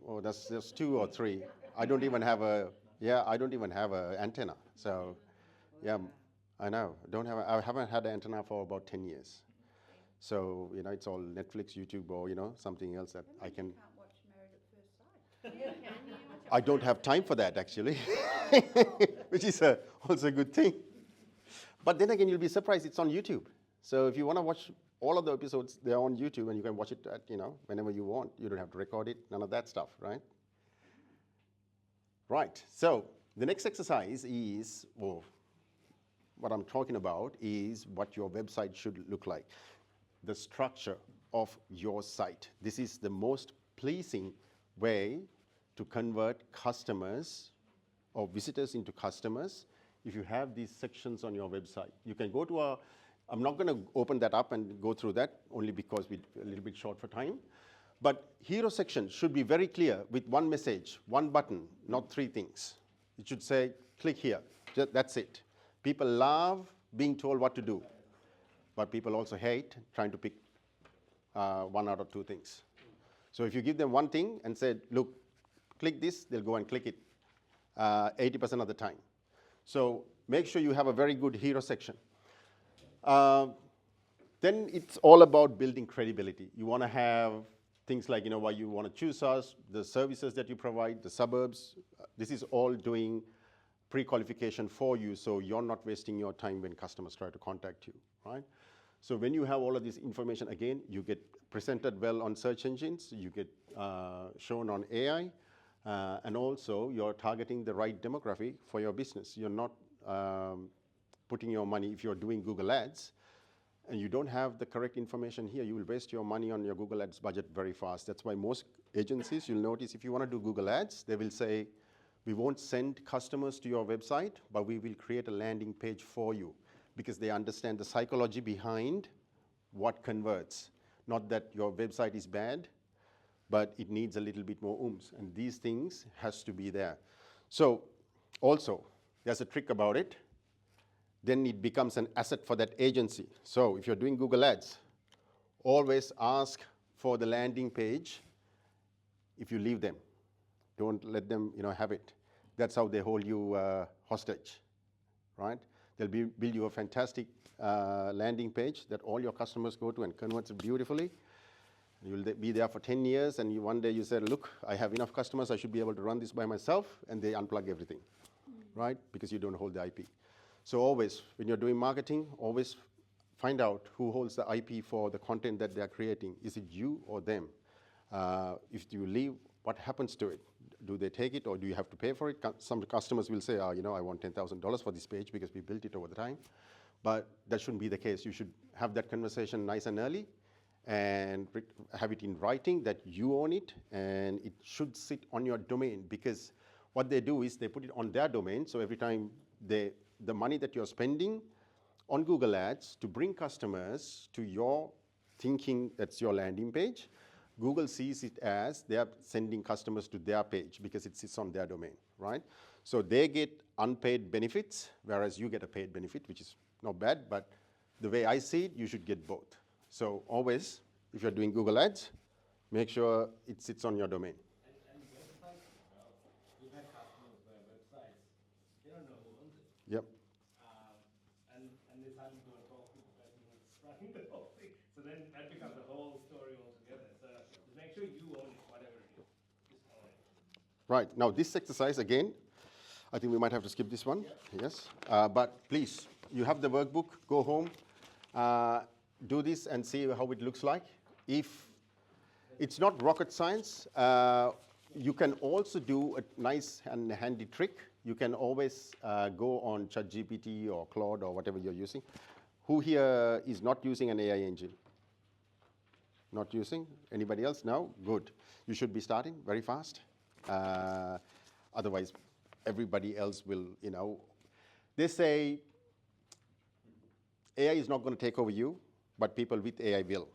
Oh, that's just 2 or 3. I don't even have a antenna. So, yeah, I know. I haven't had an antenna for about 10 years. So, it's all Netflix, YouTube, or, something else that I can. You can't watch Married at First Sight. Can you watch it? I don't have time for that, actually, which is also a good thing. But then again, you'll be surprised it's on YouTube. So if you want to watch all of the episodes, they're on YouTube, and you can watch it at, whenever you want. You don't have to record it, none of that stuff, right? Right, so the next exercise is, what I'm talking about is what your website should look like. The structure of your site. This is the most pleasing way to convert customers or visitors into customers if you have these sections on your website. You can go to I'm not going to open that up and go through that, only because we're a little bit short for time. But hero section should be very clear with one message, one button, not 3 things. It should say, click here. That's it. People love being told what to do, but people also hate trying to pick 1 out of 2 things. So if you give them one thing and say, look, click this, they'll go and click it 80% of the time. So make sure you have a very good hero section. Then it's all about building credibility. You want to have things like, why you want to choose us, the services that you provide, the suburbs. This is all doing pre-qualification for you, so you're not wasting your time when customers try to contact you, right? So when you have all of this information, again, you get presented well on search engines, you get shown on AI, and also you're targeting the right demographic for your business. You're not putting your money, if you're doing Google Ads, and you don't have the correct information here, you will waste your money on your Google Ads budget very fast. That's why most agencies, you'll notice, if you want to do Google Ads, they will say, we won't send customers to your website, but we will create a landing page for you, because they understand the psychology behind what converts. Not that your website is bad, but it needs a little bit more oomph, and these things has to be there. So also, there's a trick about it. Then it becomes an asset for that agency. So if you're doing Google Ads, always ask for the landing page if you leave them. Don't let them have it. That's how they hold you hostage, right? They'll build you a fantastic landing page that all your customers go to and converts it beautifully. You'll be there for 10 years, and one day you say, look, I have enough customers, I should be able to run this by myself, and they unplug everything, right? Because you don't hold the IP. So always, when you're doing marketing, always find out who holds the IP for the content that they're creating. Is it you or them? If you leave, what happens to it? Do they take it, or do you have to pay for it? Some customers will say, I want $10,000 for this page because we built it over the time. But that shouldn't be the case. You should have that conversation nice and early and have it in writing that you own it, and it should sit on your domain, because what they do is they put it on their domain, so every time the money that you're spending on Google Ads to bring customers to your thinking that's your landing page, Google sees it as they are sending customers to their page because it sits on their domain, right? So they get unpaid benefits, whereas you get a paid benefit, which is not bad, but the way I see it, you should get both. So always, if you're doing Google Ads, make sure it sits on your domain. And websites as well. We've had customers where websites, they don't know who owns it. Yep. And they suddenly go and talk to the person who's running the whole thing. So then that becomes a whole story altogether. So just make sure you own it, whatever it is. Just own it. Right, now this exercise again, I think we might have to skip this one. Yes, but please, you have the workbook, go home, do this and see how it looks like. If it's not rocket science, you can also do a nice and handy trick. You can always go on ChatGPT or Claude or whatever you're using. Who here is not using an AI engine? Not using? Anybody else? No? Good. You should be starting very fast. Otherwise, everybody else will, they say AI is not going to take over you, but people with AI will.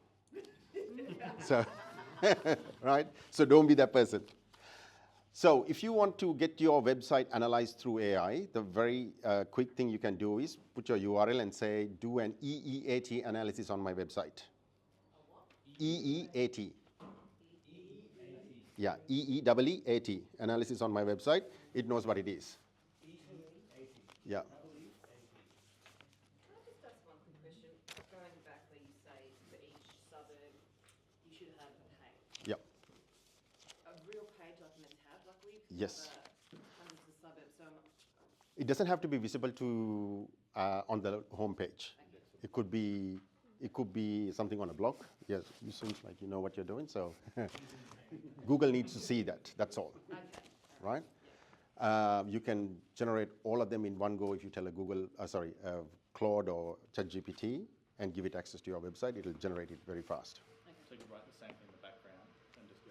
So, right? So don't be that person. So if you want to get your website analyzed through AI, the very quick thing you can do is put your URL and say, do an EEAT analysis on my website. EEAT. Yeah, EEAT analysis on my website. It knows what it is. Yeah. Can I just ask one quick question? Going back where you say for each suburb, you should have a page. Yep. A real page like in a tab, like we Yes. have hundreds of suburbs, so It doesn't have to be visible to on the home page. It could be something on a blog. Yes, you seems like you know what you're doing. So Google needs to see that. That's all. okay. Right? You can generate all of them in one go if you tell a Claude or ChatGPT and give it access to your website. It'll generate it very fast. So you write the same thing in the background and just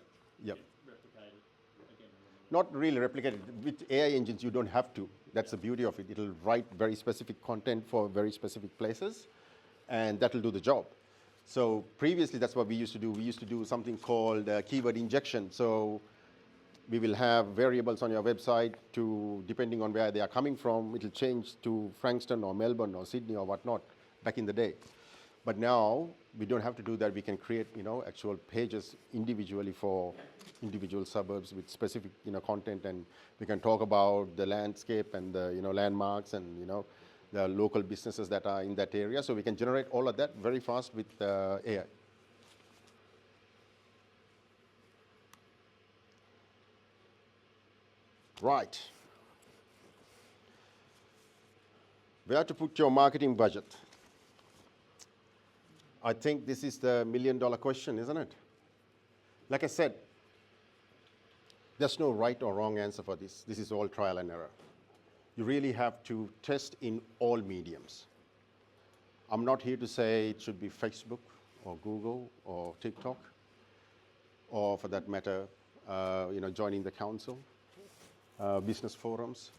Yep. replicate it again and again. Not really replicated. With AI engines, you don't have to. That's the beauty of it. It'll write very specific content for very specific places, and that'll do the job. So previously, that's what we used to do. We used to do something called keyword injection. So we will have variables on your website to, depending on where they are coming from, it'll change to Frankston or Melbourne or Sydney or whatnot back in the day. But now we don't have to do that. We can create, actual pages individually for individual suburbs with specific, content, and we can talk about the landscape and the, landmarks and, the local businesses that are in that area. So we can generate all of that very fast with AI. Right. Where to put your marketing budget? I think this is the million-dollar question, isn't it? Like I said, there's no right or wrong answer for this. This is all trial and error. You really have to test in all mediums. I'm not here to say it should be Facebook or Google or TikTok, or for that matter, joining the council, business forums.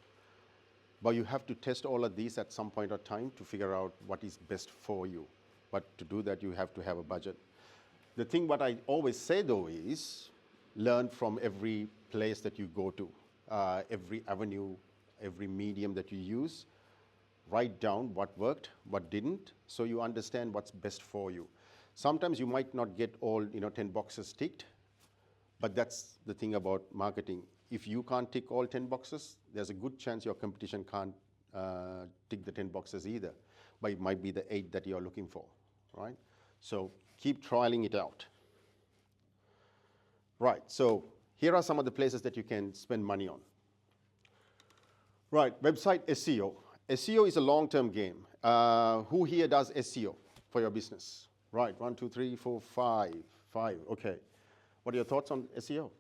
But you have to test all of these at some point of time to figure out what is best for you. But to do that, you have to have a budget. The thing what I always say though is, learn from every place that you go to, every avenue, every medium that you use. Write down what worked, what didn't, so you understand what's best for you. Sometimes you might not get all 10 boxes ticked, but that's the thing about marketing. If you can't tick all 10 boxes, there's a good chance your competition can't tick the 10 boxes either, but it might be the 8 that you're looking for, right? So keep trialing it out. Right, so here are some of the places that you can spend money on. Right, website SEO. SEO is a long-term game. Who here does SEO for your business? Right, 1, 2, 3, 4, 5. 5, okay. What are your thoughts on SEO?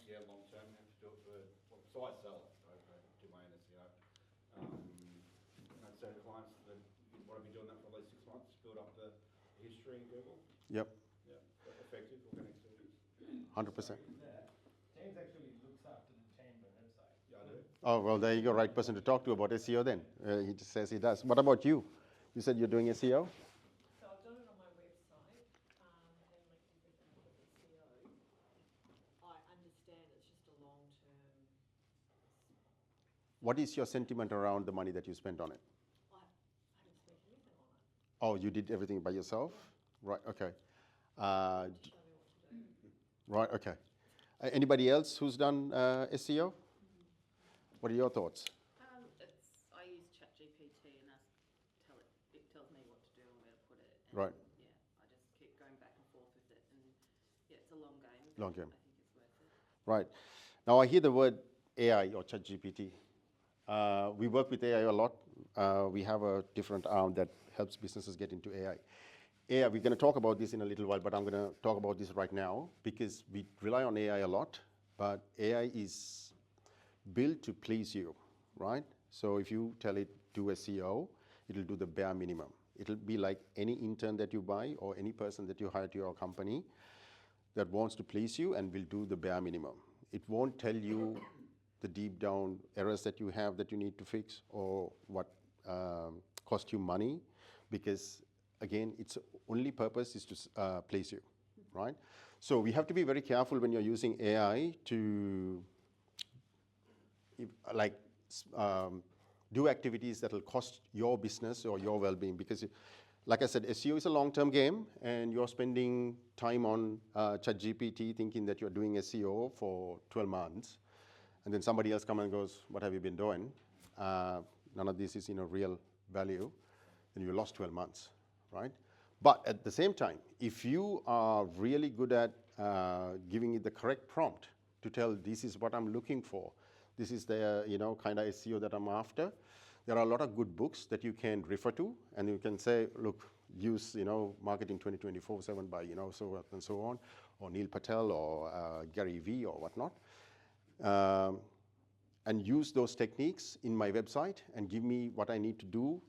Yeah, long term, you have to do it for, well, besides sell it, I do my own SEO. I'd say to clients that you want to be doing that for at least 6 months, build up the history in Google. Yep. Yeah, effective organic searches. 100%. James actually looks after the chamber website. Yeah, I do. Oh, well, there you go, right person to talk to about SEO then. He just says he does. What about you? You said you're doing SEO? So I've done it on my website, and like everything with SEO. I understand it's just a long-term What is your sentiment around the money that you spent on it? I didn't spend anything on it. Oh, you did everything by yourself? Right, okay. Just show me what to do. Right, okay. Anybody else who's done SEO? What are your thoughts? I use ChatGPT and it tells me what to do and where to put it. And Right. Yeah, I just keep going back and forth with it, and yeah, it's a long game. Long but game. I think it's worth it. Right. Now I hear the word AI or ChatGPT. We work with AI a lot. We have a different arm that helps businesses get into AI. AI, we're going to talk about this in a little while, but I'm going to talk about this right now because we rely on AI a lot, but AI is built to please you, right? So if you tell it do SEO, it'll do the bare minimum. It'll be like any intern that you buy or any person that you hire to your company that wants to please you and will do the bare minimum. It won't tell you the deep down errors that you have that you need to fix or what cost you money, because again, its only purpose is to please you, right? So we have to be very careful when you're using AI to do activities that will cost your business or your well-being, because like I said, SEO is a long-term game, and you're spending time on ChatGPT thinking that you're doing SEO for 12 months, and then somebody else comes and goes, what have you been doing? None of this is real value, and you lost 12 months, right? But at the same time, if you are really good at giving it the correct prompt to tell this is what I'm looking for, this is the kind of SEO that I'm after, there are a lot of good books that you can refer to, and you can say, look, use Marketing 2024/7 by so and so on, or Neil Patel or Gary Vee or whatnot, and use those techniques in my website and give me what I need to do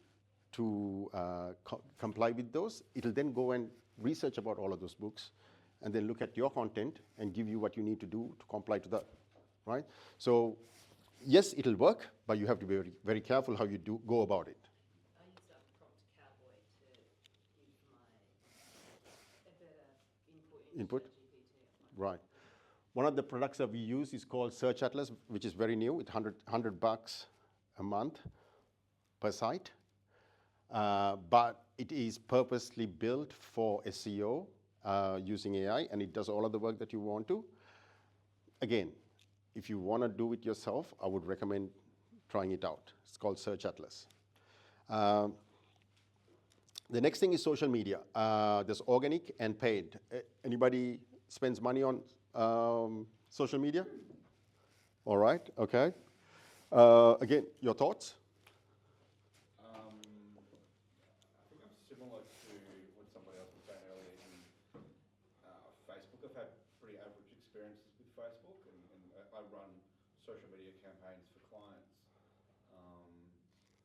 to comply with those. It'll then go and research about all of those books and then look at your content and give you what you need to do to comply to that, right? So yes, it'll work, but you have to be very, very careful how you go about it. I use Prompt Cowboy to give a better input into ChatGPT. Right. One of the products that we use is called Search Atlas, which is very new. It's $100 a month per site. But it is purposely built for SEO using AI, and it does all of the work that you want to. Again, if you want to do it yourself, I would recommend trying it out. It's called Search Atlas. The next thing is social media. There's organic and paid. Anybody spends money on social media? All right, okay. Again, your thoughts? I think I'm similar to what somebody else was saying earlier in Facebook. I've had pretty average experiences with Facebook, and I run social media campaigns for clients.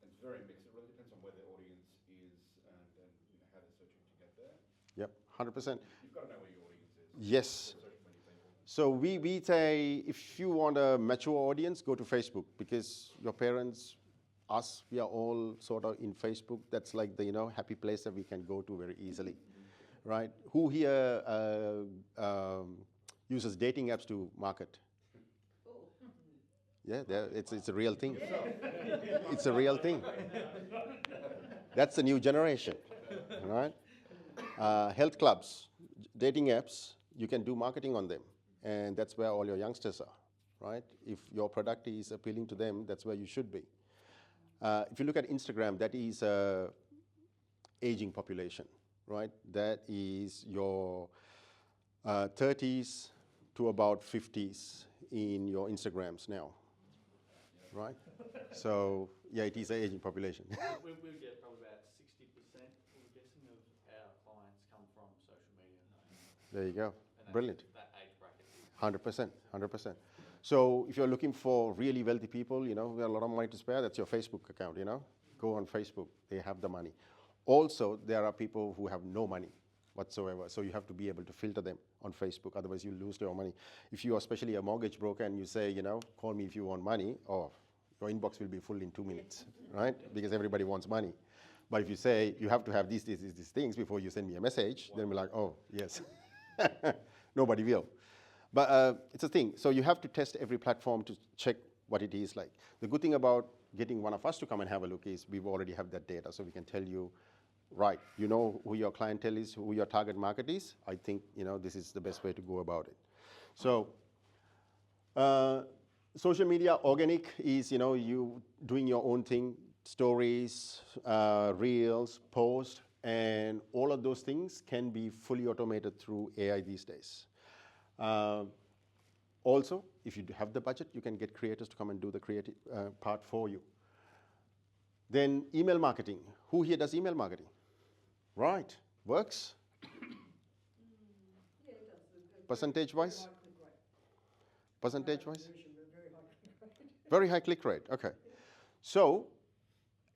It's very mixed. It really depends on where the audience is and how they're searching to get there. Yep, 100%. You've got to know where your audience is. Yes. Social media people. So we say if you want a mature audience, go to Facebook, because your parents, us, we are all sort of in Facebook. That's like the happy place that we can go to very easily, right? Who here uses dating apps to market? Yeah, it's a real thing. It's a real thing. That's the new generation, right? Health clubs, dating apps, you can do marketing on them. And that's where all your youngsters are, right? If your product is appealing to them, that's where you should be. If you look at Instagram, that is aging population, right? That is your 30s to about 50s in your Instagrams now, right? So yeah, it is an aging population. we get probably about 60%, we're guessing, of our clients come from social media. There you go. And Brilliant. that age bracket. 100%. So if you're looking for really wealthy people, we have a lot of money to spare, that's your Facebook account, Go on Facebook, they have the money. Also, there are people who have no money whatsoever, so you have to be able to filter them on Facebook, otherwise you lose your money. If you are especially a mortgage broker and you say, call me if you want money, your inbox will be full in 2 minutes, right? Because everybody wants money. But if you say, you have to have these things before you send me a message, then we're like, oh, yes. Nobody will. But it's a thing. So you have to test every platform to check what it is like. The good thing about getting one of us to come and have a look is we already have that data, so we can tell you, right, you know who your clientele is, who your target market is. I think this is the best way to go about it. So social media organic is you doing your own thing, stories, reels, post, and all of those things can be fully automated through AI these days. Also, if you have the budget, you can get creators to come and do the creative part for you. Then email marketing. Who here does email marketing? Right, works? Yeah, it does. Percentage-wise? Percentage-wise? Very high click rate. Very high click rate, okay. So,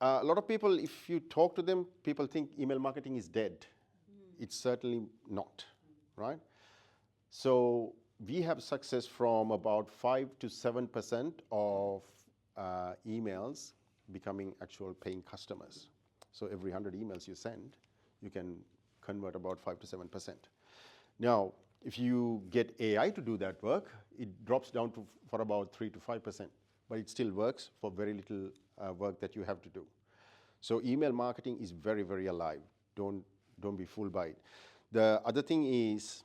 a lot of people, if you talk to them, people think email marketing is dead. It's certainly not, right? So, we have success from about 5 to 7% of emails becoming actual paying customers. So, every 100 emails you send, you can convert about 5 to 7%. Now, if you get AI to do that work, it drops down for about 3 to 5%, but it still works for very little work that you have to do. So email marketing is very, very alive. Don't be fooled by it. The other thing is,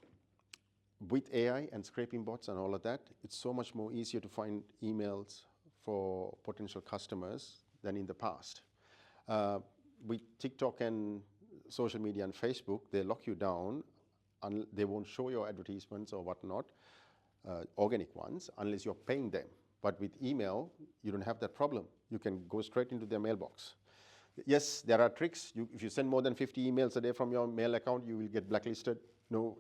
with AI and scraping bots and all of that, it's so much more easier to find emails for potential customers than in the past. With TikTok and social media and Facebook, they lock you down and they won't show your advertisements or whatnot, organic ones, unless you're paying them. But with email, you don't have that problem. You can go straight into their mailbox. Yes, there are tricks. If you send more than 50 emails a day from your mail account, you will get blacklisted. No,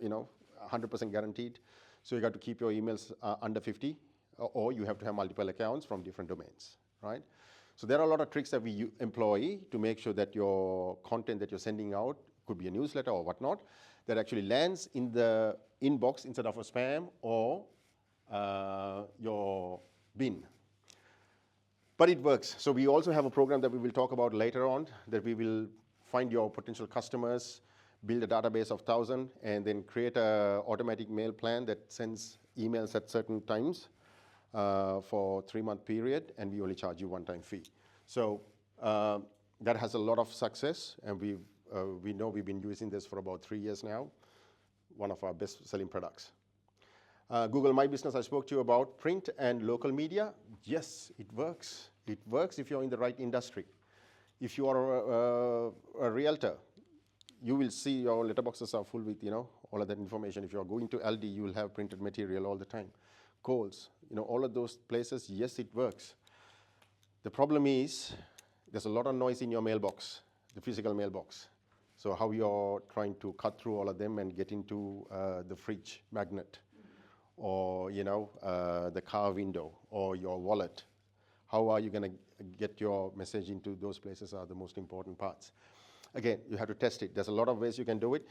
100% guaranteed. So you got to keep your emails under 50, or you have to have multiple accounts from different domains, right? So there are a lot of tricks that we employ to make sure that your content that you're sending out, could be a newsletter or whatnot, that actually lands in the inbox instead of a spam or your bin. But it works. So we also have a program that we will talk about later on, that we will find your potential customers, build a database of 1,000, and then create an automatic mail plan that sends emails at certain times for a 3-month period, and we only charge you one-time fee. So that has a lot of success, and we know we've been using this for about 3 years now, one of our best-selling products. Google My Business, I spoke to you about. Print and local media, yes, it works. It works if you're in the right industry. If you are a realtor, you will see your letterboxes are full with all of that information. If you're going to Aldi, you will have printed material all the time. Coles, all of those places, yes, it works. The problem is there's a lot of noise in your mailbox, the physical mailbox. So how you're trying to cut through all of them and get into the fridge magnet, or the car window, or your wallet. How are you going to get your message into those places are the most important parts. Again, you have to test it. There's a lot of ways you can do it.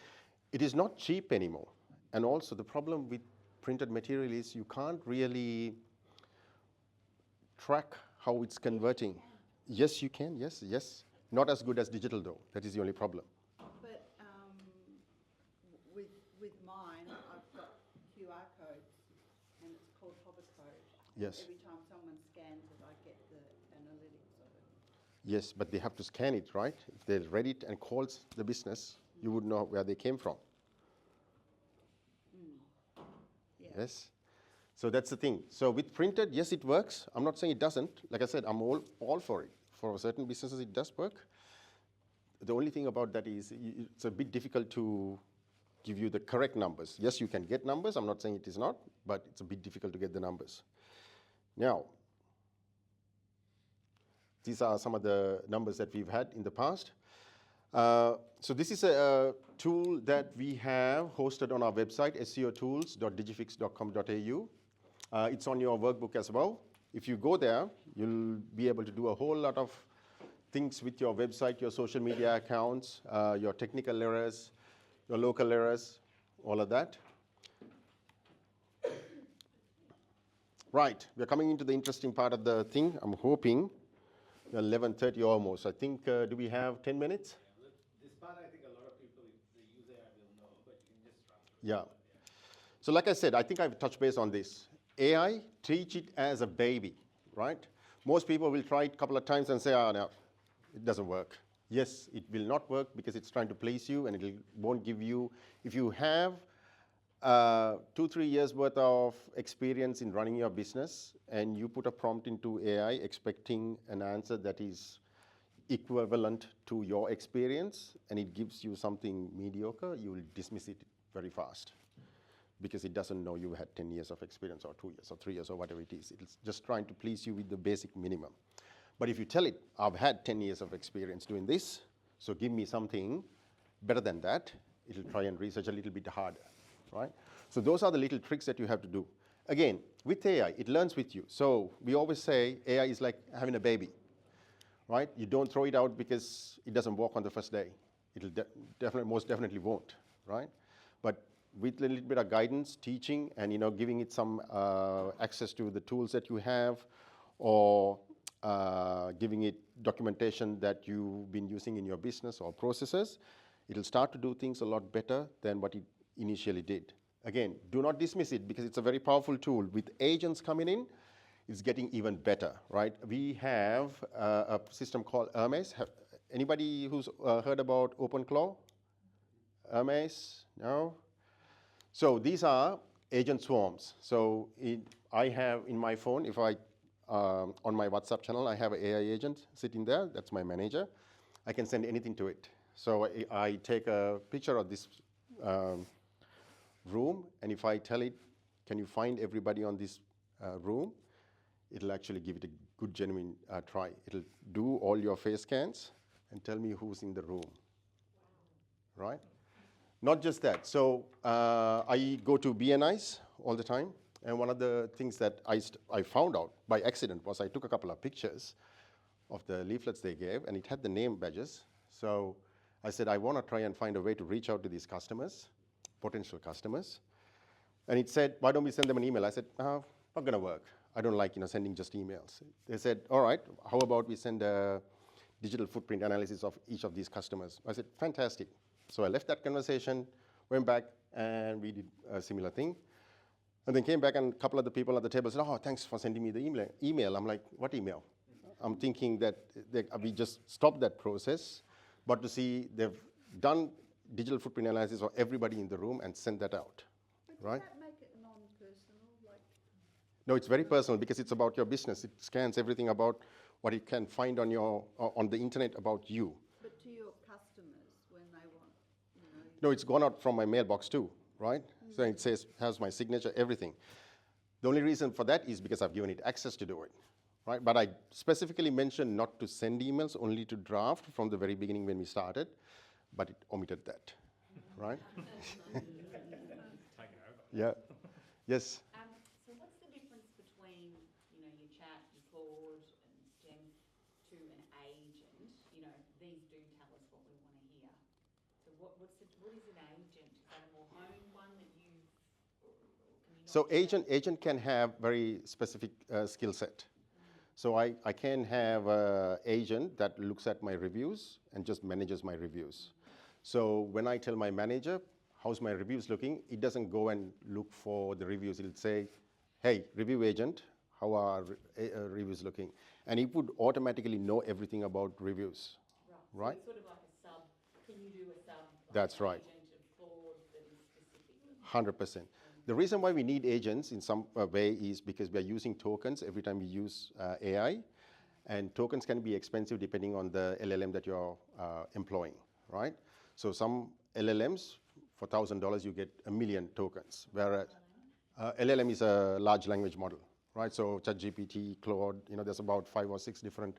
It is not cheap anymore. And also the problem with printed material is you can't really track how it's converting. Yes, you can. Yes. Not as good as digital though. That is the only problem. But with mine, I've got QR codes, and it's called hover code. Yes. Every time someone scans it, I get the analytics of it. Yes, but they have to scan it, right? If they read it and calls the business, you would know where they came from. Yeah. Yes. So that's the thing. So with printed, yes, it works. I'm not saying it doesn't. Like I said, I'm all for it. For certain businesses, it does work. The only thing about that is it's a bit difficult to give you the correct numbers. Yes, you can get numbers. I'm not saying it is not, but it's a bit difficult to get the numbers. Now, these are some of the numbers that we've had in the past. So this is a tool that we have hosted on our website, seotools.digifix.com.au. It's on your workbook as well. If you go there, you'll be able to do a whole lot of things with your website, your social media accounts, your technical errors, your local errors, all of that. Right, we're coming into the interesting part of the thing. I'm hoping 11:30 almost. I think, do we have 10 minutes? This part, I think a lot of people, if they use AI, will know, but you can just run through it. Yeah. So like I said, I think I've touched base on this. AI, treat it as a baby. right? Most people will try it a couple of times and say, oh, no, it doesn't work. Yes, it will not work because it's trying to please you and it won't give you, if you have 2-3 years worth of experience in running your business and you put a prompt into AI expecting an answer that is equivalent to your experience and it gives you something mediocre, you will dismiss it very fast because it doesn't know you had 10 years of experience or 2 years or 3 years or whatever it is. It's just trying to please you with the basic minimum. But if you tell it, I've had 10 years of experience doing this, so give me something better than that, it'll try and research a little bit harder, right? So those are the little tricks that you have to do. Again, with AI, it learns with you. So we always say AI is like having a baby, right? You don't throw it out because it doesn't walk on the first day. It'll most definitely won't, right? But with a little bit of guidance, teaching, and giving it some access to the tools that you have, or giving it documentation that you've been using in your business or processes, it'll start to do things a lot better than what it initially did. Again, do not dismiss it because it's a very powerful tool. With agents coming in, it's getting even better, right? We have a system called Hermes. Anybody who's heard about OpenClaw? Hermes? No? So these are agent swarms. So I have in my phone, if I on my WhatsApp channel, I have an AI agent sitting there. That's my manager. I can send anything to it. So I take a picture of this room, and if I tell it, can you find everybody on this room, it'll actually give it a good, genuine try. It'll do all your face scans and tell me who's in the room, right? Not just that. So I go to BNIs all the time. And one of the things that I found out by accident was I took a couple of pictures of the leaflets they gave, and it had the name badges. So I said, I want to try and find a way to reach out to these customers, potential customers. And it said, why don't we send them an email? I said, not going to work. I don't like sending just emails. They said, all right, how about we send a digital footprint analysis of each of these customers? I said, fantastic. So I left that conversation, went back, and we did a similar thing. And then came back, and a couple of the people at the table said, oh, thanks for sending me the email. I'm like, what email? I'm thinking that we just stopped that process, but to see they've done digital footprint analysis for everybody in the room and sent that out, right? Does that make it non-personal? No, it's very personal because it's about your business. It scans everything about what it can find on the internet about you. But to your customers, when they want, No, it's gone out from my mailbox too, right? So it has my signature, everything. The only reason for that is because I've given it access to do it, right? But I specifically mentioned not to send emails, only to draft from the very beginning when we started, but it omitted that, right? Taking over. Yeah. Yes. So what's the difference between, your chat, your Claude and STEM to an agent? These do tell us what we want to hear. So what is an agent? Is that a more honed one that can you not So do that? agent can have very specific skill set. So I can have an agent that looks at my reviews and just manages my reviews. So when I tell my manager, how's my reviews looking, it doesn't go and look for the reviews. It'll say, hey, review agent, how are reviews looking? And it would automatically know everything about reviews, right? So it's sort of like a sub, can you do a sub? That's right. Agent of Claude that is specific? 100%. The reason why we need agents in some way is because we are using tokens every time we use AI, and tokens can be expensive depending on the LLM that you're employing, right? So some LLMs, for $1,000, you get 1 million tokens, whereas LLM is a large language model, right? So ChatGPT, Claude, there's about 5 or 6 different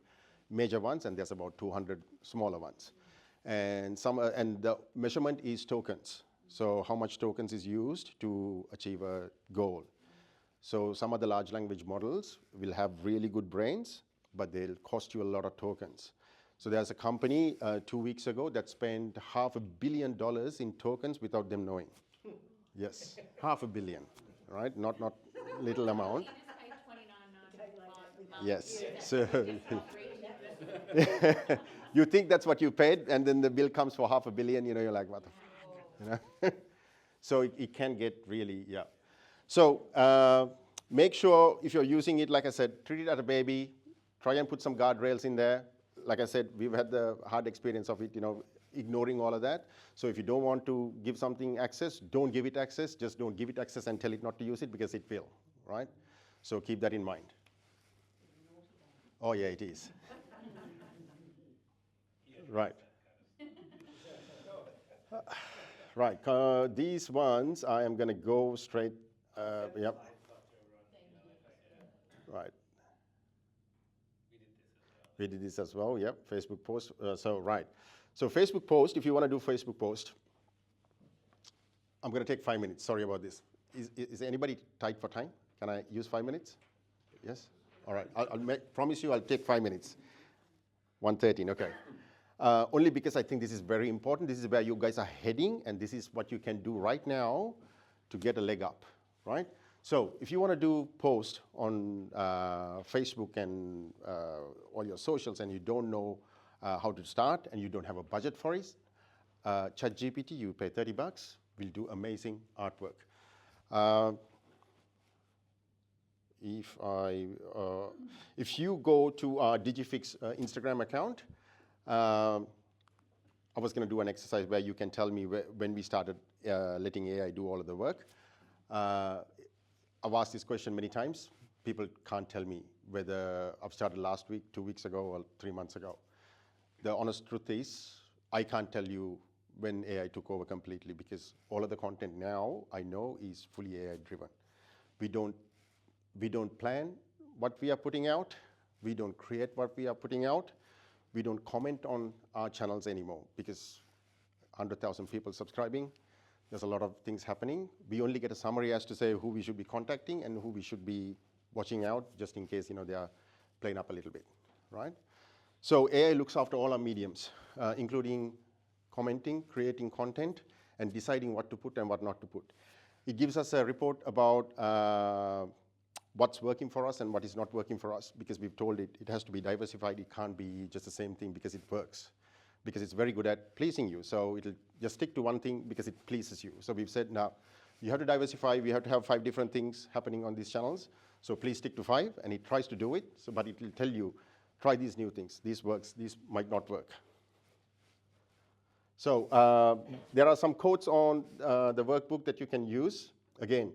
major ones, and there's about 200 smaller ones. And and the measurement is tokens. So how much tokens is used to achieve a goal. So some of the large language models will have really good brains, but they'll cost you a lot of tokens. So there's a company 2 weeks ago that spent $500 million in tokens without them knowing. Yes, $500 million, right? Not little amount. You just paid $29.95 a month. Yes. Yeah. So That's not you think that's what you paid, and then the bill comes for $500 million. You're like, what the f-? So it can get really, yeah. So Make sure if you're using it, like I said, treat it as a baby. Try and put some guardrails in there. Like I said, we've had the hard experience of it, ignoring all of that. So if you don't want to give something access, don't give it access. Just don't give it access and tell it not to use it because it will, right? So keep that in mind. Oh yeah, it is. Right. Right. These ones, I am going to go straight. Yep. Right. We did this as well. Yep. Facebook post. Right. So Facebook post. If you want to do Facebook post, I'm going to take 5 minutes. Sorry about this. Is anybody tight for time? Can I use 5 minutes? Yes. All right. I'll promise you I'll take 5 minutes. 1:13. Okay. Only because I think this is very important. This is where you guys are heading, and this is what you can do right now to get a leg up, right? So if you want to do post on Facebook and all your socials and you don't know how to start and you don't have a budget for it, ChatGPT, you pay $30, will do amazing artwork. If you go to our Digifix Instagram account, I was going to do an exercise where you can tell me when we started letting AI do all of the work. I've asked this question many times. People can't tell me whether I've started last week, 2 weeks ago, or 3 months ago. The honest truth is, I can't tell you when AI took over completely because all of the content now I know is fully AI driven. We don't plan what we are putting out. We don't create what we are putting out. We don't comment on our channels anymore because 100,000 people subscribing. There's a lot of things happening. We only get a summary as to say who we should be contacting and who we should be watching out just in case they are playing up a little bit, right? So AI looks after all our mediums, including commenting, creating content, and deciding what to put and what not to put. It gives us a report about what's working for us and what is not working for us because we've told it has to be diversified. It can't be just the same thing because it works. Because it's very good at pleasing you. So it'll just stick to one thing because it pleases you. So we've said, now, you have to diversify. We have to have 5 different things happening on these channels. So please stick to 5. And it tries to do it, but it will tell you, try these new things. This works. These might not work. So there are some quotes on the workbook that you can use. Again,